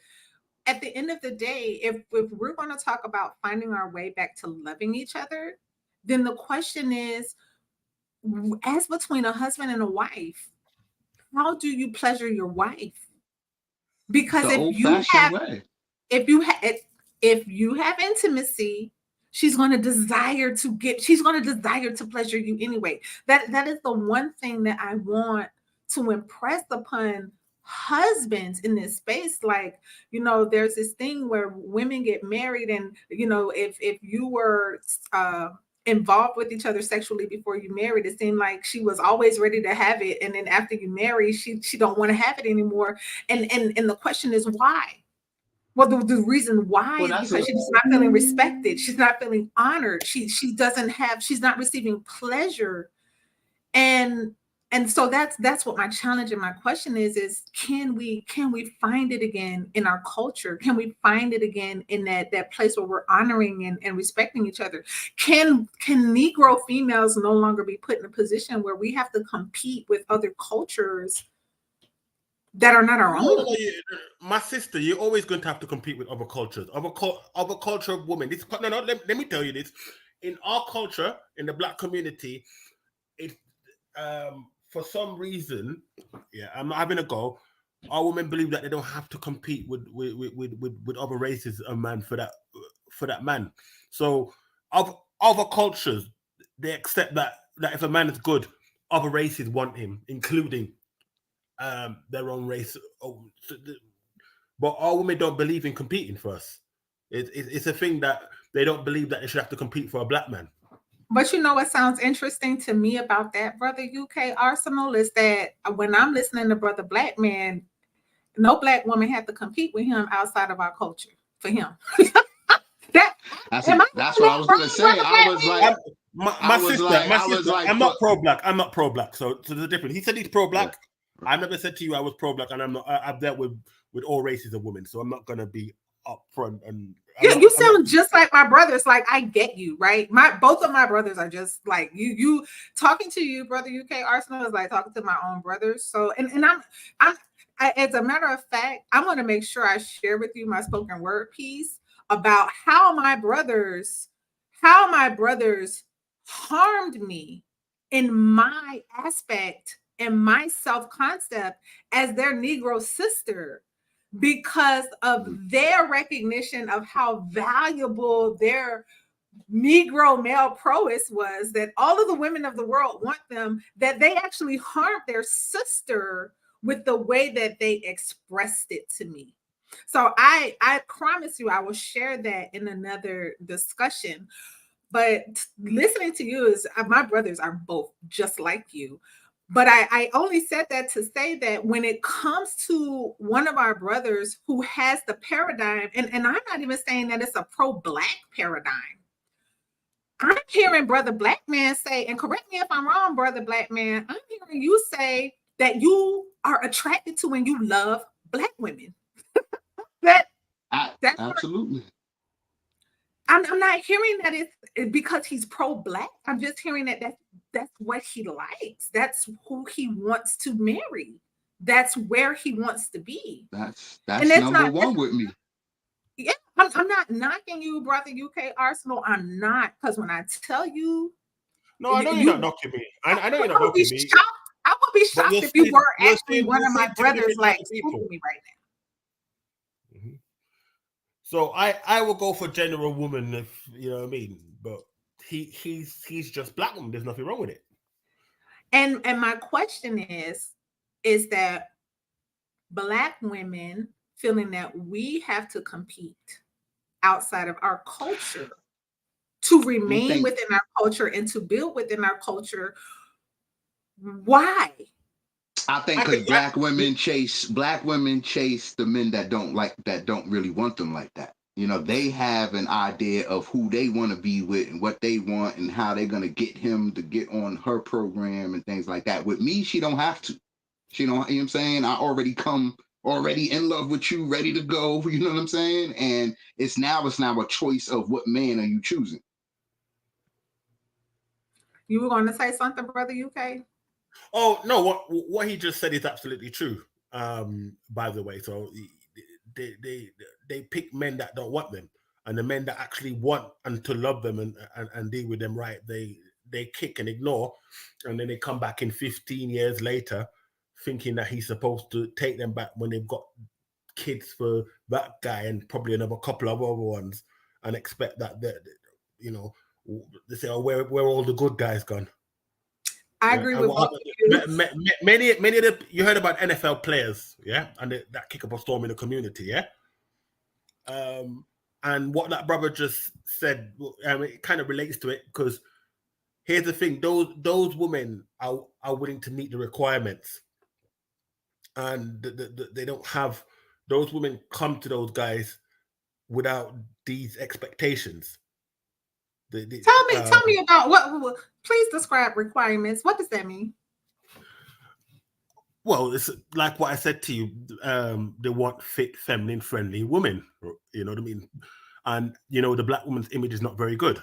at the end of the day, if we're going to talk about finding our way back to loving each other, then the question is, as between a husband and a wife, how do you pleasure your wife? Because The old fashioned way. if you have if you have intimacy, she's going to desire to pleasure you anyway. That is the one thing that I want to impress upon husbands in this space. Like, there's this thing where women get married, and if you were involved with each other sexually before you married, it seemed like she was always ready to have it, and then after you marry, she don't want to have it anymore. And the question is why. Well, the reason why Well, is that's because a she's not feeling respected. She's not feeling honored. She's not receiving pleasure. And so that's what my challenge and my question is can we find it again in our culture? Can we find it again in that place where we're honoring and respecting each other? Can Negro females no longer be put in a position where we have to compete with other cultures that are not our no, own? my sister, you're always going to have to compete with other cultures, other culture of women. This no, no. Let me tell you this: in our culture, in the black community, it for some reason, yeah, I'm not having a go. Our women believe that they don't have to compete with other races of man for that man. So other cultures, they accept that if a man is good, other races want him, including their own race. But our women don't believe in competing for us. It's a thing that they don't believe that they should have to compete for a black man. But you know what sounds interesting to me about that, Brother UK Arsenal, is that when I'm listening to Brother Black Man, no black woman had to compete with him outside of our culture for him. That am I That's hearing what I that was gonna wrong, say. Brother Black Man? My sister, I'm for not pro-black. I'm not pro-black. So there's a difference. He said he's pro-black. I never said to you I was pro-black, and I'm not. I've dealt with all races of women, so I'm not gonna be upfront. And You sound just like my brothers. Like, I get you, right? Both of my brothers are just like you. You talking to you, Brother UK Arsenal, is like talking to my own brothers. So, and as a matter of fact, I want to make sure I share with you my spoken word piece about how my brothers harmed me in my aspect and my self-concept as their Negro sister, because of their recognition of how valuable their Negro male prowess was, that all of the women of the world want them, that they actually harmed their sister with the way that they expressed it to me. So I promise you I will share that in another discussion. But listening to you is, my brothers are both just like you. But I only said that to say that when it comes to one of our brothers who has the paradigm, and I'm not even saying that it's a pro-black paradigm. I'm hearing Brother Black Man say, and correct me if I'm wrong, Brother Black Man, I'm hearing you say that you are attracted to and you love black women. That's Absolutely. I'm not hearing that it's because he's pro-black. I'm just hearing that that's what he likes. That's who he wants to marry. That's where he wants to be. That's number one with me. Yeah, I'm not knocking you, Brother UK Arsenal. I'm not, because when I tell you, no, I know you're not knocking me. I know you're not knocking me. I would be shocked if you were actually one of my brothers, like people me right now. Mm-hmm. So I will go for general woman, if you know what I mean. But he's just black woman. There's nothing wrong with it. And my question is that black women feeling that we have to compete outside of our culture to remain within our culture and to build within our culture. Why? I think because black women chase the men that don't really want them like that. You know, they have an idea of who they want to be with and what they want and how they're gonna get him to get on her program and things like that. With me, she don't have to. She don't. You know what I'm saying? I already in love with you, ready to go. You know what I'm saying? And it's now a choice of what man are you choosing. You were going to say something, Brother UK? Oh no! What he just said is absolutely true. By the way, so they pick men that don't want them, and the men that actually want and to love them and deal with them right, they kick and ignore, and then they come back in 15 years later, thinking that he's supposed to take them back when they've got kids for that guy and probably another couple of other ones, and expect that you know, they say, oh, where all the good guys gone? I agree with both of you. Many of the, you heard about NFL players, yeah, and that kick up a storm in the community, yeah. And what that brother just said, it kind of relates to it, because here's the thing: those women are willing to meet the requirements, and they don't have. Those women come to those guys without these expectations. Tell me about what. Please describe requirements. What does that mean? Well, it's like what I said to you. They want fit, feminine, friendly women. You know what I mean? And you know, the black woman's image is not very good.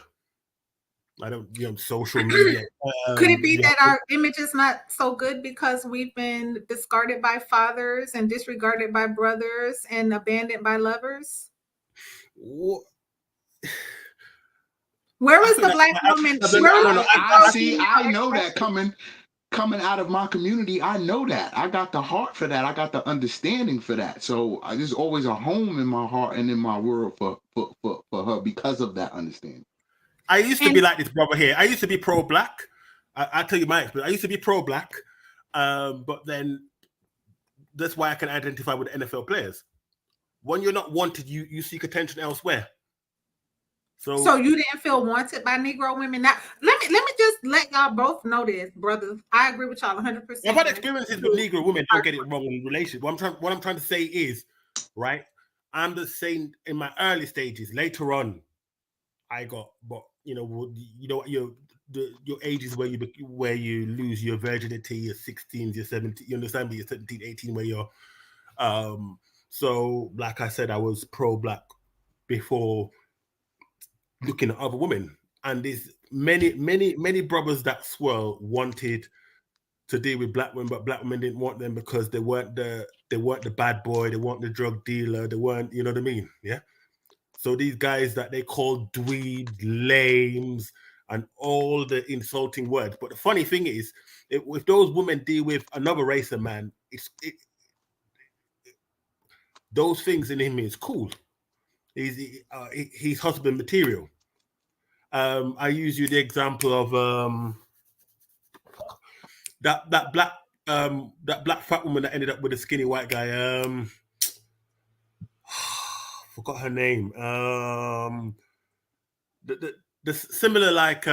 I don't, social media. Could it be that our image is not so good because we've been discarded by fathers and disregarded by brothers and abandoned by lovers? Where was the black woman? I know that coming out of my community, I know that. I got the heart for that. I got the understanding for that. So there's always a home in my heart and in my world for her because of that understanding. I used to be like this brother here. I used to be pro-black. I'll tell you my experience. I used to be pro-black, but then that's why I can identify with NFL players. When you're not wanted, you seek attention elsewhere. So you didn't feel wanted by Negro women. Now, let me just let y'all both know this, brothers. I agree with y'all 100%. I've had experiences with Negro women. Don't get it wrong in relationship. What I'm trying to say is, right? I'm the same in my early stages. Later on, I got, but your ages where you lose your virginity, your 16s, your 17, you understand me, your 17, 18, where you're so like I said, I was pro-black before looking at other women. And there's many brothers that swirl wanted to deal with black women, but black women didn't want them because they weren't the bad boy, they weren't the drug dealer, they weren't, you know what I mean? Yeah. So these guys that they call dweebs, lames, and all the insulting words. But the funny thing is, if those women deal with another race of man, those things in him is cool. He's husband material. I use you the example of that black fat woman that ended up with a skinny white guy. Forgot her name. The similar like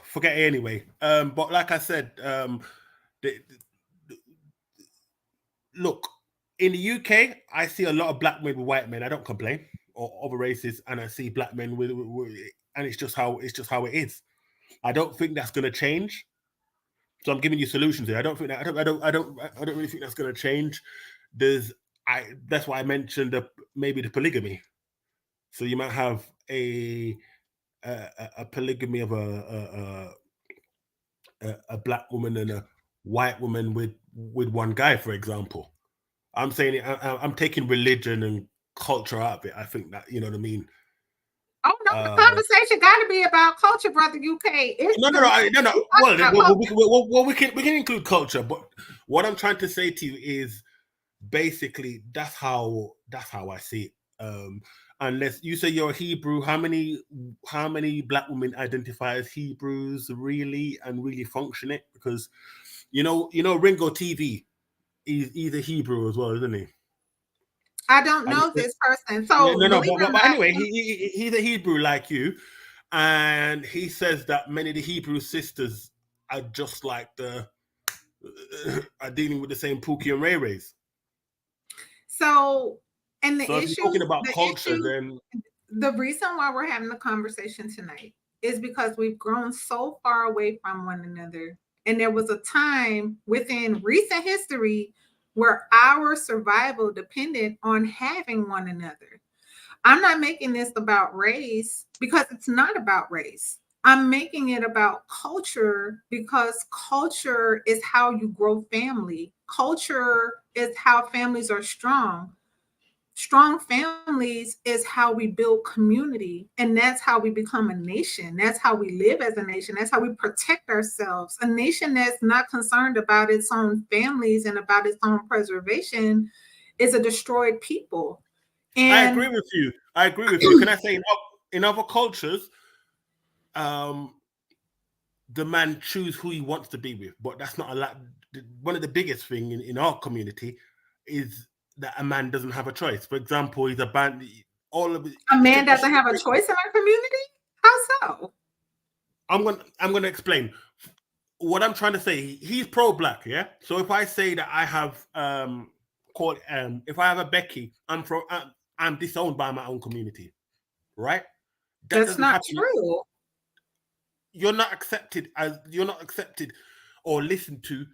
forget it anyway. But like I said, look, in the UK, I see a lot of black men with white men. I don't complain, or other races, and I see black men with and it's just how it is. I don't think that's going to change. So I'm giving you solutions here. I don't think that I don't really think that's going to change. That's why I mentioned maybe the polygamy. So you might have a polygamy of a black woman and a white woman with one guy, for example. I'm saying I'm taking religion and culture out of it. I think that, you know what I mean. Oh no, the conversation got to be about culture, brother. UK. No. Well, we can include culture, but what I'm trying to say to you is basically that's how I see it. Unless you say you're a Hebrew, how many black women identify as Hebrews really and really function it? Because you know Ringo TV, he's a Hebrew as well, isn't he? I don't know this person. So but anyway, he's a Hebrew like you, and he says that many of the Hebrew sisters are just like are dealing with the same Pookie and Ray Rays. So, and the issue, if you're talking about culture, then the reason why we're having the conversation tonight is because we've grown so far away from one another, and there was a time within recent history where our survival depended on having one another. I'm not making this about race because it's not about race. I'm making it about culture because culture is how you grow family. Culture is how families are strong. Strong families is how we build community, and that's how we become a nation. That's how we live as a nation. That's how we protect ourselves. A nation that's not concerned about its own families and about its own preservation is a destroyed people. And I agree with you. Can I say in other cultures, the man choose who he wants to be with, but that's not a lot. One of the biggest thing in our community is that a man doesn't have a choice. For example, he's abandoned. A man doesn't have a choice in our community? How so? I'm gonna explain. What I'm trying to say, he's pro-black, yeah. So if I say that I have if I have a Becky, I'm disowned by my own community, right? That's not true. You're not accepted or listened to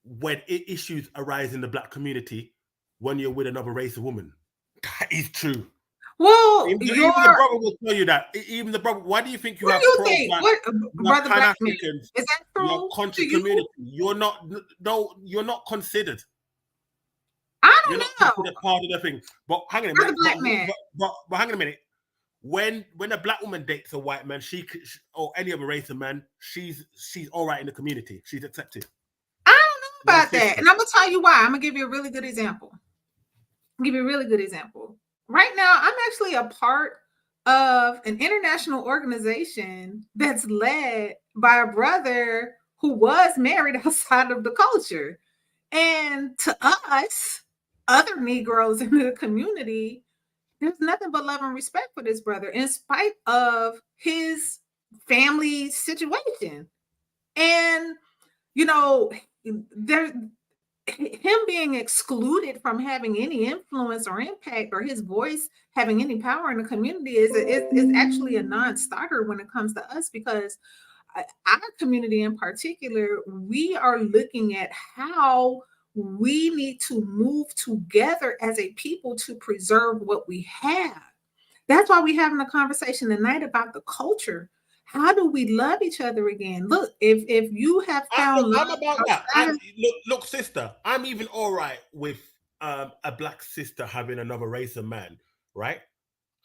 when issues arise in the black community when you're with another race of woman. That is true. Well, even the brother will tell you that. Even the brother. Why do you think you have brother Pan-Africans? Is that true? Country community. You're not considered. I don't know. Part of the thing. But hang on a minute. But hang on a minute. When a black woman dates a white man, she or any other race of man, she's all right in the community. She's accepted. I don't know about that, and I'm gonna tell you why. I'm gonna give you a really good example. Right now, I'm actually a part of an international organization that's led by a brother who was married outside of the culture, and to us, other Negroes in the community, there's nothing but love and respect for this brother in spite of his family situation. And, you know, there, him being excluded from having any influence or impact, or his voice having any power in the community is actually a non-starter when it comes to us, because our community in particular, we are looking at how we need to move together as a people to preserve what we have. That's why we're having a conversation tonight about the culture. How do we love each other again? Look, if you have found I'm love about that. outside of, Look, sister, I'm even all right with a black sister having another race of man, right?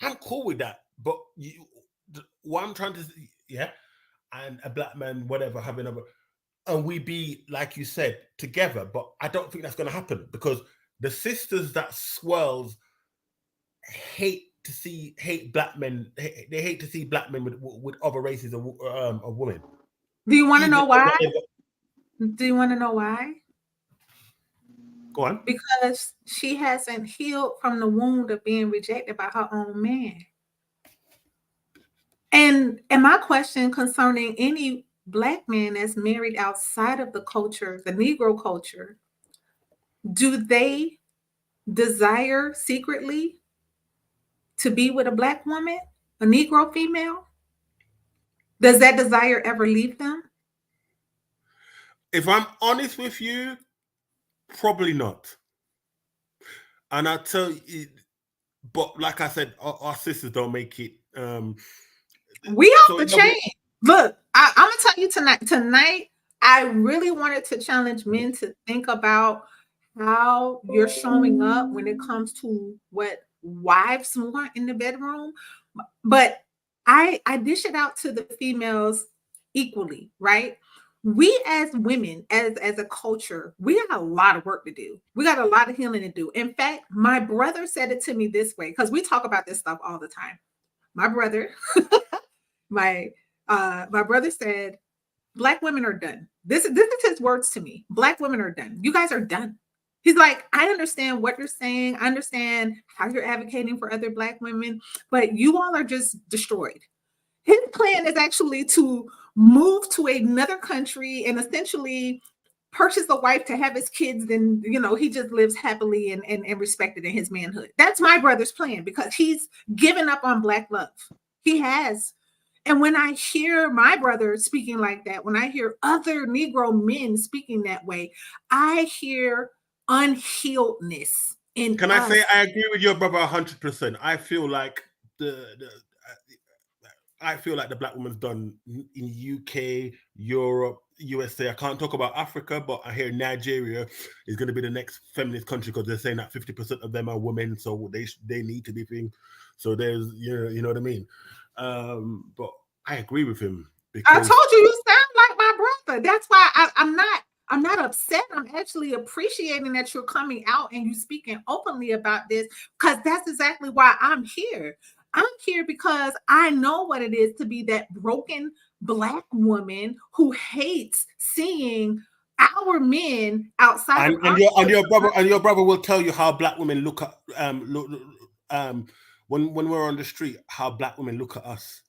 I'm cool with that. But what I'm trying to, yeah, and a black man, whatever, having another, and we be, like you said, together. But I don't think that's going to happen, because the sisters that swirls hate black men. They hate to see black men with other races of women. do you want to Even know why? Do you want to know why? go on. Because she hasn't healed from the wound of being rejected by her own man. And my question concerning any black man that's married outside of the culture, the Negro culture, do they desire secretly to be with a black woman, a Negro female? Does that desire ever leave them? If I'm honest with you, probably not. And I tell you, but like I said, our sisters don't make it. We off So the chain. Look, I'm gonna tell you tonight. Tonight, I really wanted to challenge men to think about how you're showing up when it comes to what wives want in the bedroom. But I dish it out to the females equally, right? We as women, as a culture, we got a lot of work to do. We got a lot of healing to do. In fact, my brother said it to me this way, because we talk about this stuff all the time. My brother, my brother said, black women are done. This is his words to me. Black women are done. You guys are done. He's like, I understand what you're saying. I understand how you're advocating for other black women, but you all are just destroyed. His plan is actually to move to another country and essentially purchase a wife to have his kids. Then, he just lives happily and respected in his manhood. That's my brother's plan, because he's given up on black love. He has. And when I hear my brother speaking like that, when I hear other Negro men speaking that way, I hear unhealedness in Can I us. say I agree with your brother 100%? I feel like the black woman's done in UK, Europe, USA. I can't talk about Africa, but I hear Nigeria is going to be the next feminist country, because they're saying that 50% of them are women, so they need to be thing. So there's, you know what I mean. But I agree with him, I because told you sound like my brother. That's why I'm not upset. I'm actually appreciating that you're coming out and you speaking openly about this, because that's exactly why I'm here. I'm here because I know what it is to be that broken black woman who hates seeing our men outside of our and your brother will tell you how black women look at when we're on the street, how black women look at us.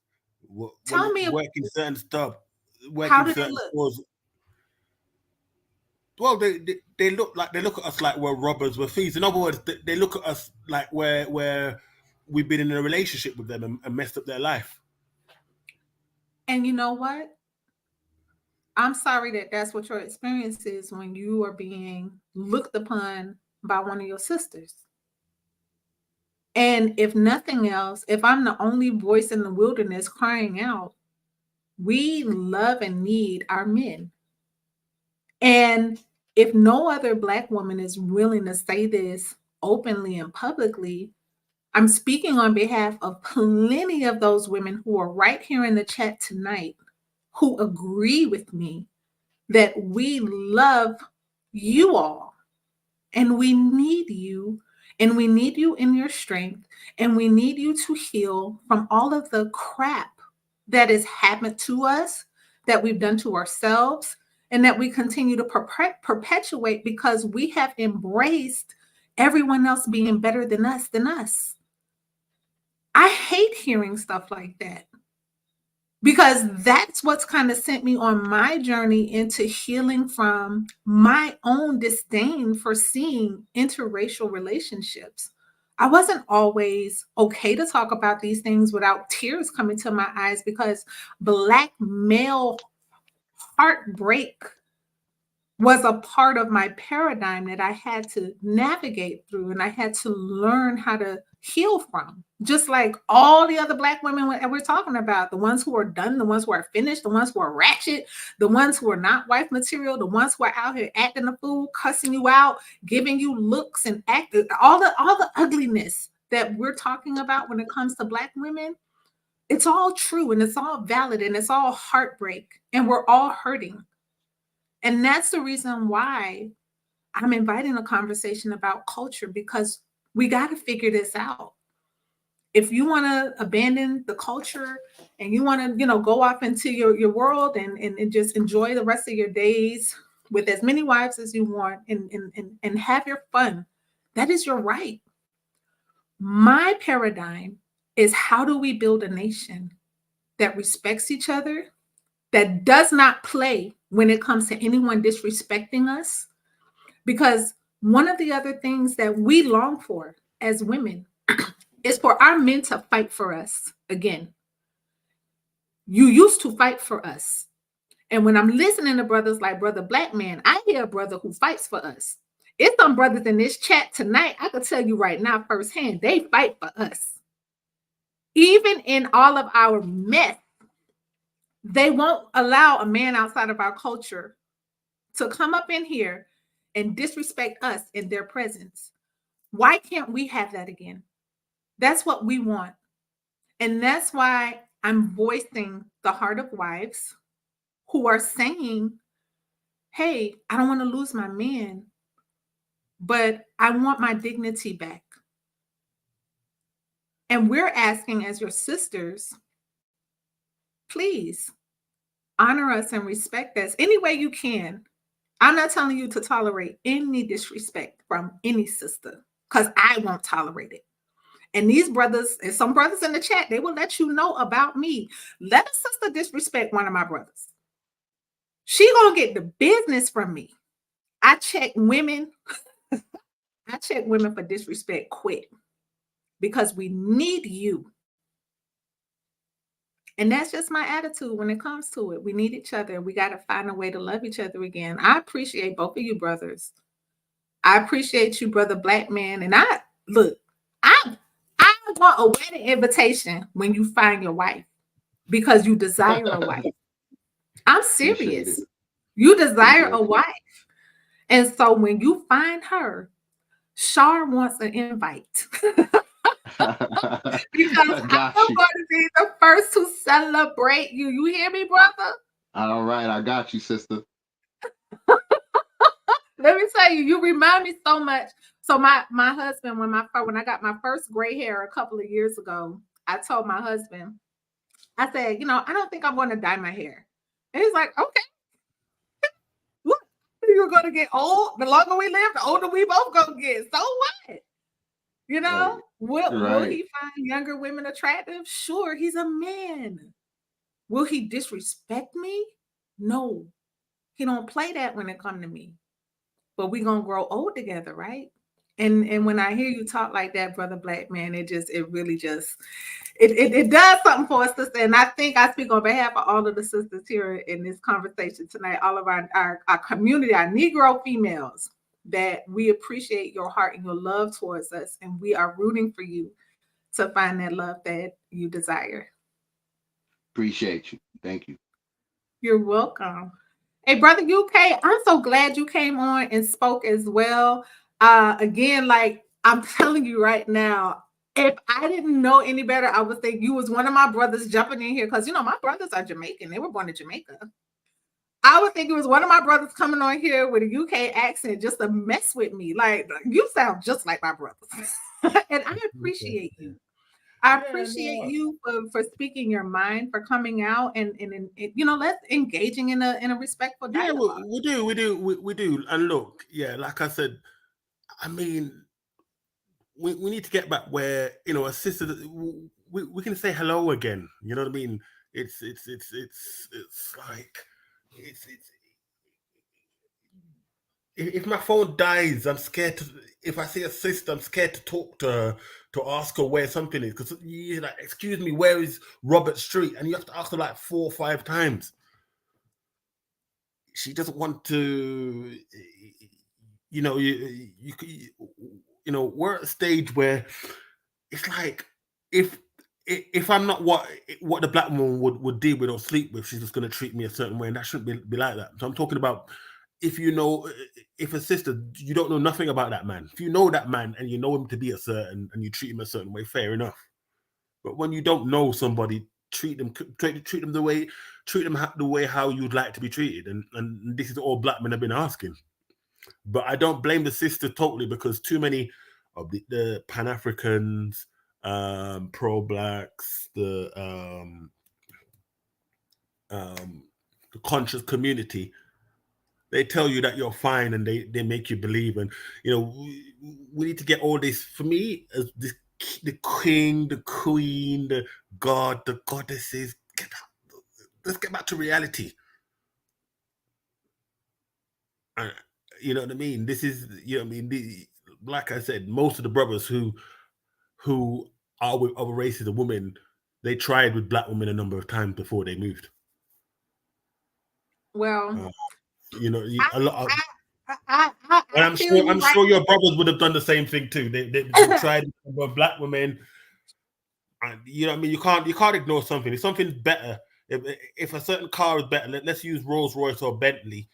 Tell me, working certain stuff, how working do they certain look? stores. Well, they look at us like we're robbers, we're thieves. In other words, they look at us like we've been in a relationship with them and messed up their life. And you know what? I'm sorry that that's what your experience is when you are being looked upon by one of your sisters. And if nothing else, if I'm the only voice in the wilderness crying out, we love and need our men. And if no other black woman is willing to say this openly and publicly, I'm speaking on behalf of plenty of those women who are right here in the chat tonight who agree with me that we love you all and we need you, and we need you in your strength, and we need you to heal from all of the crap that has happened to us, that we've done to ourselves, and that we continue to perpetuate because we have embraced everyone else being better than us. I hate hearing stuff like that, because that's what's kind of sent me on my journey into healing from my own disdain for seeing interracial relationships. I wasn't always okay to talk about these things without tears coming to my eyes, because Black male heartbreak was a part of my paradigm that I had to navigate through, and I had to learn how to heal from. Just like all the other Black women that we're talking about, the ones who are done, the ones who are finished, the ones who are ratchet, the ones who are not wife material, the ones who are out here acting a fool, cussing you out, giving you looks and acting, all the ugliness that we're talking about when it comes to Black women. It's all true, and it's all valid, and it's all heartbreak, and we're all hurting. And that's the reason why I'm inviting a conversation about culture, because we got to figure this out. If you want to abandon the culture and you want to, go off into your world and just enjoy the rest of your days with as many wives as you want and have your fun, that is your right. My paradigm is, how do we build a nation that respects each other, that does not play when it comes to anyone disrespecting us? Because one of the other things that we long for as women is for our men to fight for us again. You used to fight for us. And when I'm listening to brothers like Brother Black Man, I hear a brother who fights for us. It's some brothers in this chat tonight, I can tell you right now firsthand, they fight for us. Even in all of our mess, they won't allow a man outside of our culture to come up in here and disrespect us in their presence. Why can't we have that again? That's what we want. And that's why I'm voicing the heart of wives who are saying, hey, I don't want to lose my man, but I want my dignity back. And we're asking, as your sisters, please honor us and respect us any way you can. I'm not telling you to tolerate any disrespect from any sister, because I won't tolerate it. And these brothers, and some brothers in the chat, they will let you know about me. Let a sister disrespect one of my brothers, she gonna get the business from me. I check women. I check women for disrespect quick, because we need you. And that's just my attitude when it comes to it. We need each other. We got to find a way to love each other again. I appreciate both of you brothers. I appreciate you, Brother Black Man. And I want a wedding invitation when you find your wife, because you desire a wife. I'm serious. You desire a wife. And so when you find her, Shar wants an invite. Because I'm going to be the first to celebrate you. You hear me, brother? All right, I got you, sister. Let me tell you, you remind me so much. So my husband, when I got my first gray hair a couple of years ago, I told my husband, I said, I don't think I'm going to dye my hair. And he's like, okay. Look, you're going to get old. The longer we live, the older we both going to get. So what? Right. Will he find younger women attractive? Sure, he's a man. Will he disrespect me? No. He don't play that when it come to me. But we gonna grow old together, right? And when I hear you talk like that, Brother Black Man, it really does something for us, sister. And I think I speak on behalf of all of the sisters here in this conversation tonight, all of our community, our Negro females, that we appreciate your heart and your love towards us, and we are rooting for you to find that love that you desire. Appreciate you. Thank you. You're welcome. Hey, Brother UK, I'm so glad you came on and spoke as well. Again, like I'm telling you right now, if I didn't know any better, I would think you was one of my brothers jumping in here, because my brothers are Jamaican. They were born in Jamaica. I would think it was one of my brothers coming on here with a UK accent just to mess with me. Like, you sound just like my brothers. And I appreciate you. I appreciate you for speaking your mind, for coming out and let's engaging in a respectful dialogue. Yeah, we do. And look, like I said, I mean, we need to get back where a sister. we can say hello again. You know what I mean? It's like it's if my phone dies, I'm scared to. If I see a sister, I'm scared to talk to her to ask her where something is because you're like, excuse me, where is Robert Street? And you have to ask her like 4 or 5 times. She doesn't want to. You know, we're at a stage where it's like if if I'm not what the black woman would deal with or sleep with, she's just going to treat me a certain way, and that shouldn't be like that. So I'm talking about if you know, if a sister, you don't know nothing about that man. If you know that man and you know him to be a certain, and you treat him a certain way, fair enough. But when you don't know somebody, treat them the way how you'd like to be treated, and this is all black men have been asking. But I don't blame the sister totally because too many of the Pan Africans, pro blacks, the conscious community, they tell you that you're fine and they make you believe. And you know, we need to get all this for me as this the king, the queen, the god, the goddesses. Let's get back to reality. Uh, you know what I mean? This is, you know what I mean? Like I said, most of the brothers who are with other races of women, they tried with black women a number of times before they moved. Well, Uh, you know, I a lot of, and I feel you I'm right. sure your brothers would have done the same thing too. They tried with black women, and you know what I mean. You can't ignore something. If something's better, if a certain car is better, let's use Rolls Royce or Bentley.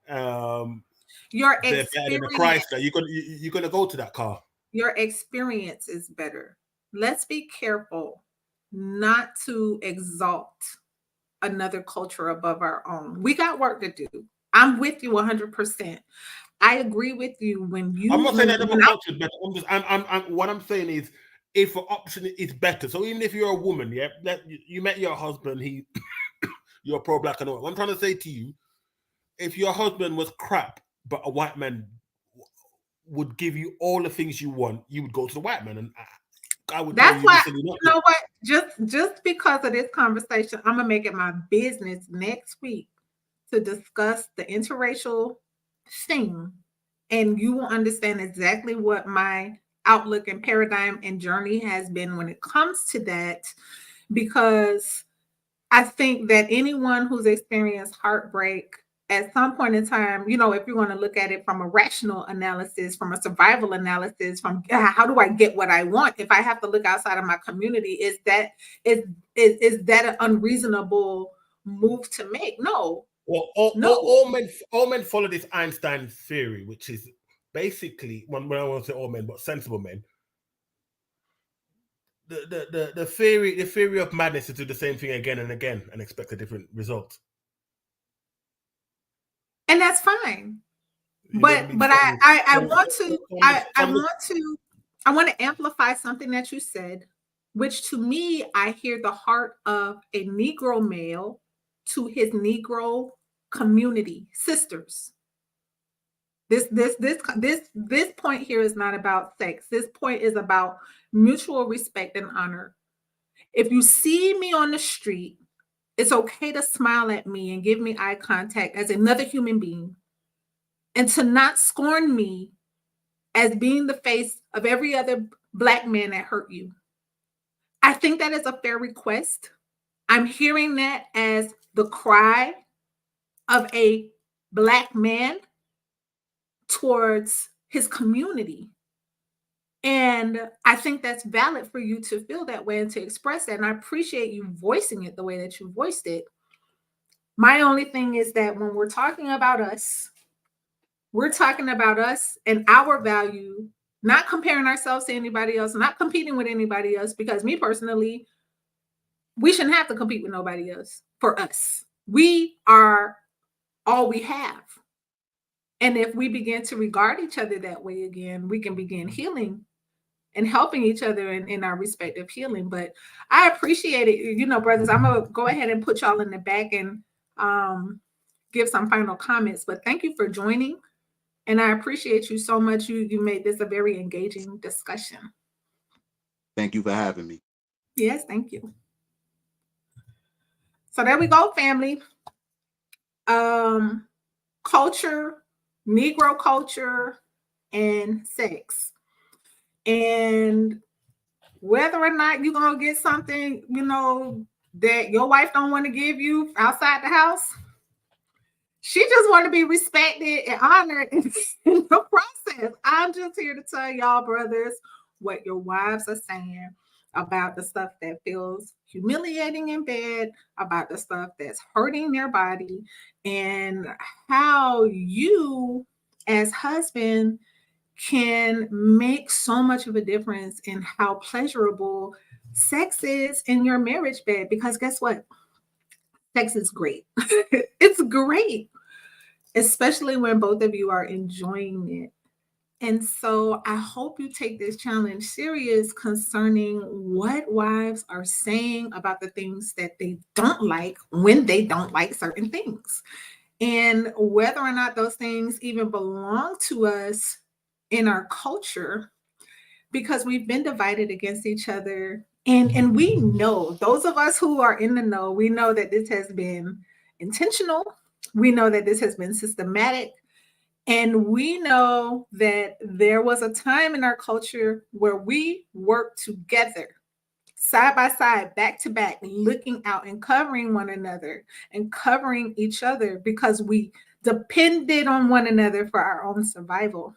Um, Your they're better than a experience, Chrysler. You're gonna go to that car. your experience is better. Let's be careful not to exalt another culture above our own. We got work to do. I'm with you 100%. I agree with you I'm not saying that when another I, culture is better. What I'm saying is, if an option is better. So even if you're a woman, yeah, that you met your husband, you're pro black and all. What I'm trying to say to you, if your husband was crap, but a white man would give you all the things you want, you would go to the white man, and I would tell that's you you'd be why, silly not you to. know what? Just because of this conversation, I'm gonna make it my business next week to discuss the interracial thing, and you will understand exactly what my outlook and paradigm and journey has been when it comes to that, because I think that anyone who's experienced heartbreak at some point in time, if you want to look at it from a rational analysis, from a survival analysis, from how do I get what I want? If I have to look outside of my community, is that an unreasonable move to make? No, Well, no. all men follow this Einstein theory, which is basically when I want to say all men, but sensible men. The theory of madness is to do the same thing again and again and expect a different result. And that's fine. You know what I But mean? but I want to From the I want to amplify something that you said, which to me I hear the heart of a Negro male to his Negro community sisters. This point here is not about sex. This point is about mutual respect and honor. If you see me on the street, it's okay to smile at me and give me eye contact as another human being, and to not scorn me as being the face of every other Black man that hurt you. I think that is a fair request. I'm hearing that as the cry of a Black man towards his community. And I think that's valid for you to feel that way and to express that. And I appreciate you voicing it the way that you voiced it. My only thing is that when we're talking about us, we're talking about us and our value, not comparing ourselves to anybody else, not competing with anybody else, because me personally, we shouldn't have to compete with nobody else for us. We are all we have. And if we begin to regard each other that way again, we can begin healing and helping each other in our respective healing. But I appreciate it. Brothers, I'm going to go ahead and put y'all in the back and give some final comments. But thank you for joining. And I appreciate you so much. You made this a very engaging discussion. Thank you for having me. Yes, thank you. So there we go, family. Culture, Negro culture, and sex. And whether or not you're gonna get something, that your wife don't want to give you outside the house, she just want to be respected and honored in the process. I'm just here to tell y'all, brothers, what your wives are saying about the stuff that feels humiliating in bed, about the stuff that's hurting their body, and how you, as husband, can make so much of a difference in how pleasurable sex is in your marriage bed. Because guess what? Sex is great. It's great, especially when both of you are enjoying it. And so I hope you take this challenge serious concerning what wives are saying about the things that they don't like when they don't like certain things, and whether or not those things even belong to us in our culture, because we've been divided against each other. And we know, those of us who are in the know, we know that this has been intentional. We know that this has been systematic. And we know that there was a time in our culture where we worked together, side by side, back to back, looking out and covering one another and covering each other because we depended on one another for our own survival.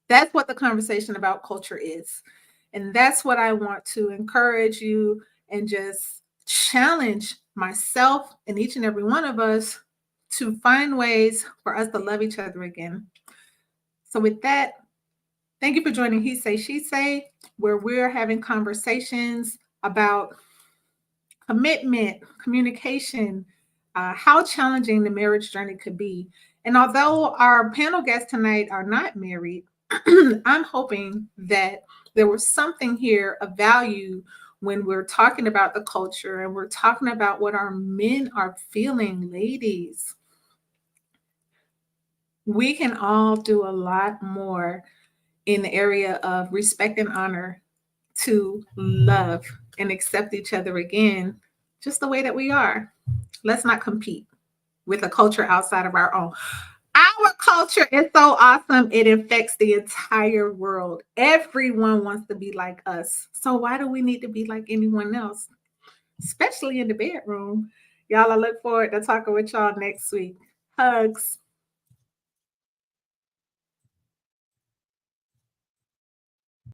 That's what the conversation about culture is. And that's what I want to encourage you and just challenge myself and each and every one of us to find ways for us to love each other again. So with that, thank you for joining He Say, She Say, where we're having conversations about commitment, communication, how challenging the marriage journey could be. And although our panel guests tonight are not married, I'm hoping that there was something here of value when we're talking about the culture and we're talking about what our men are feeling, ladies. We can all do a lot more in the area of respect and honor to love and accept each other again, just the way that we are. Let's not compete with a culture outside of our own. Our culture is so awesome. It affects the entire world. Everyone wants to be like us. So why do we need to be like anyone else? Especially in the bedroom. Y'all, I look forward to talking with y'all next week. Hugs.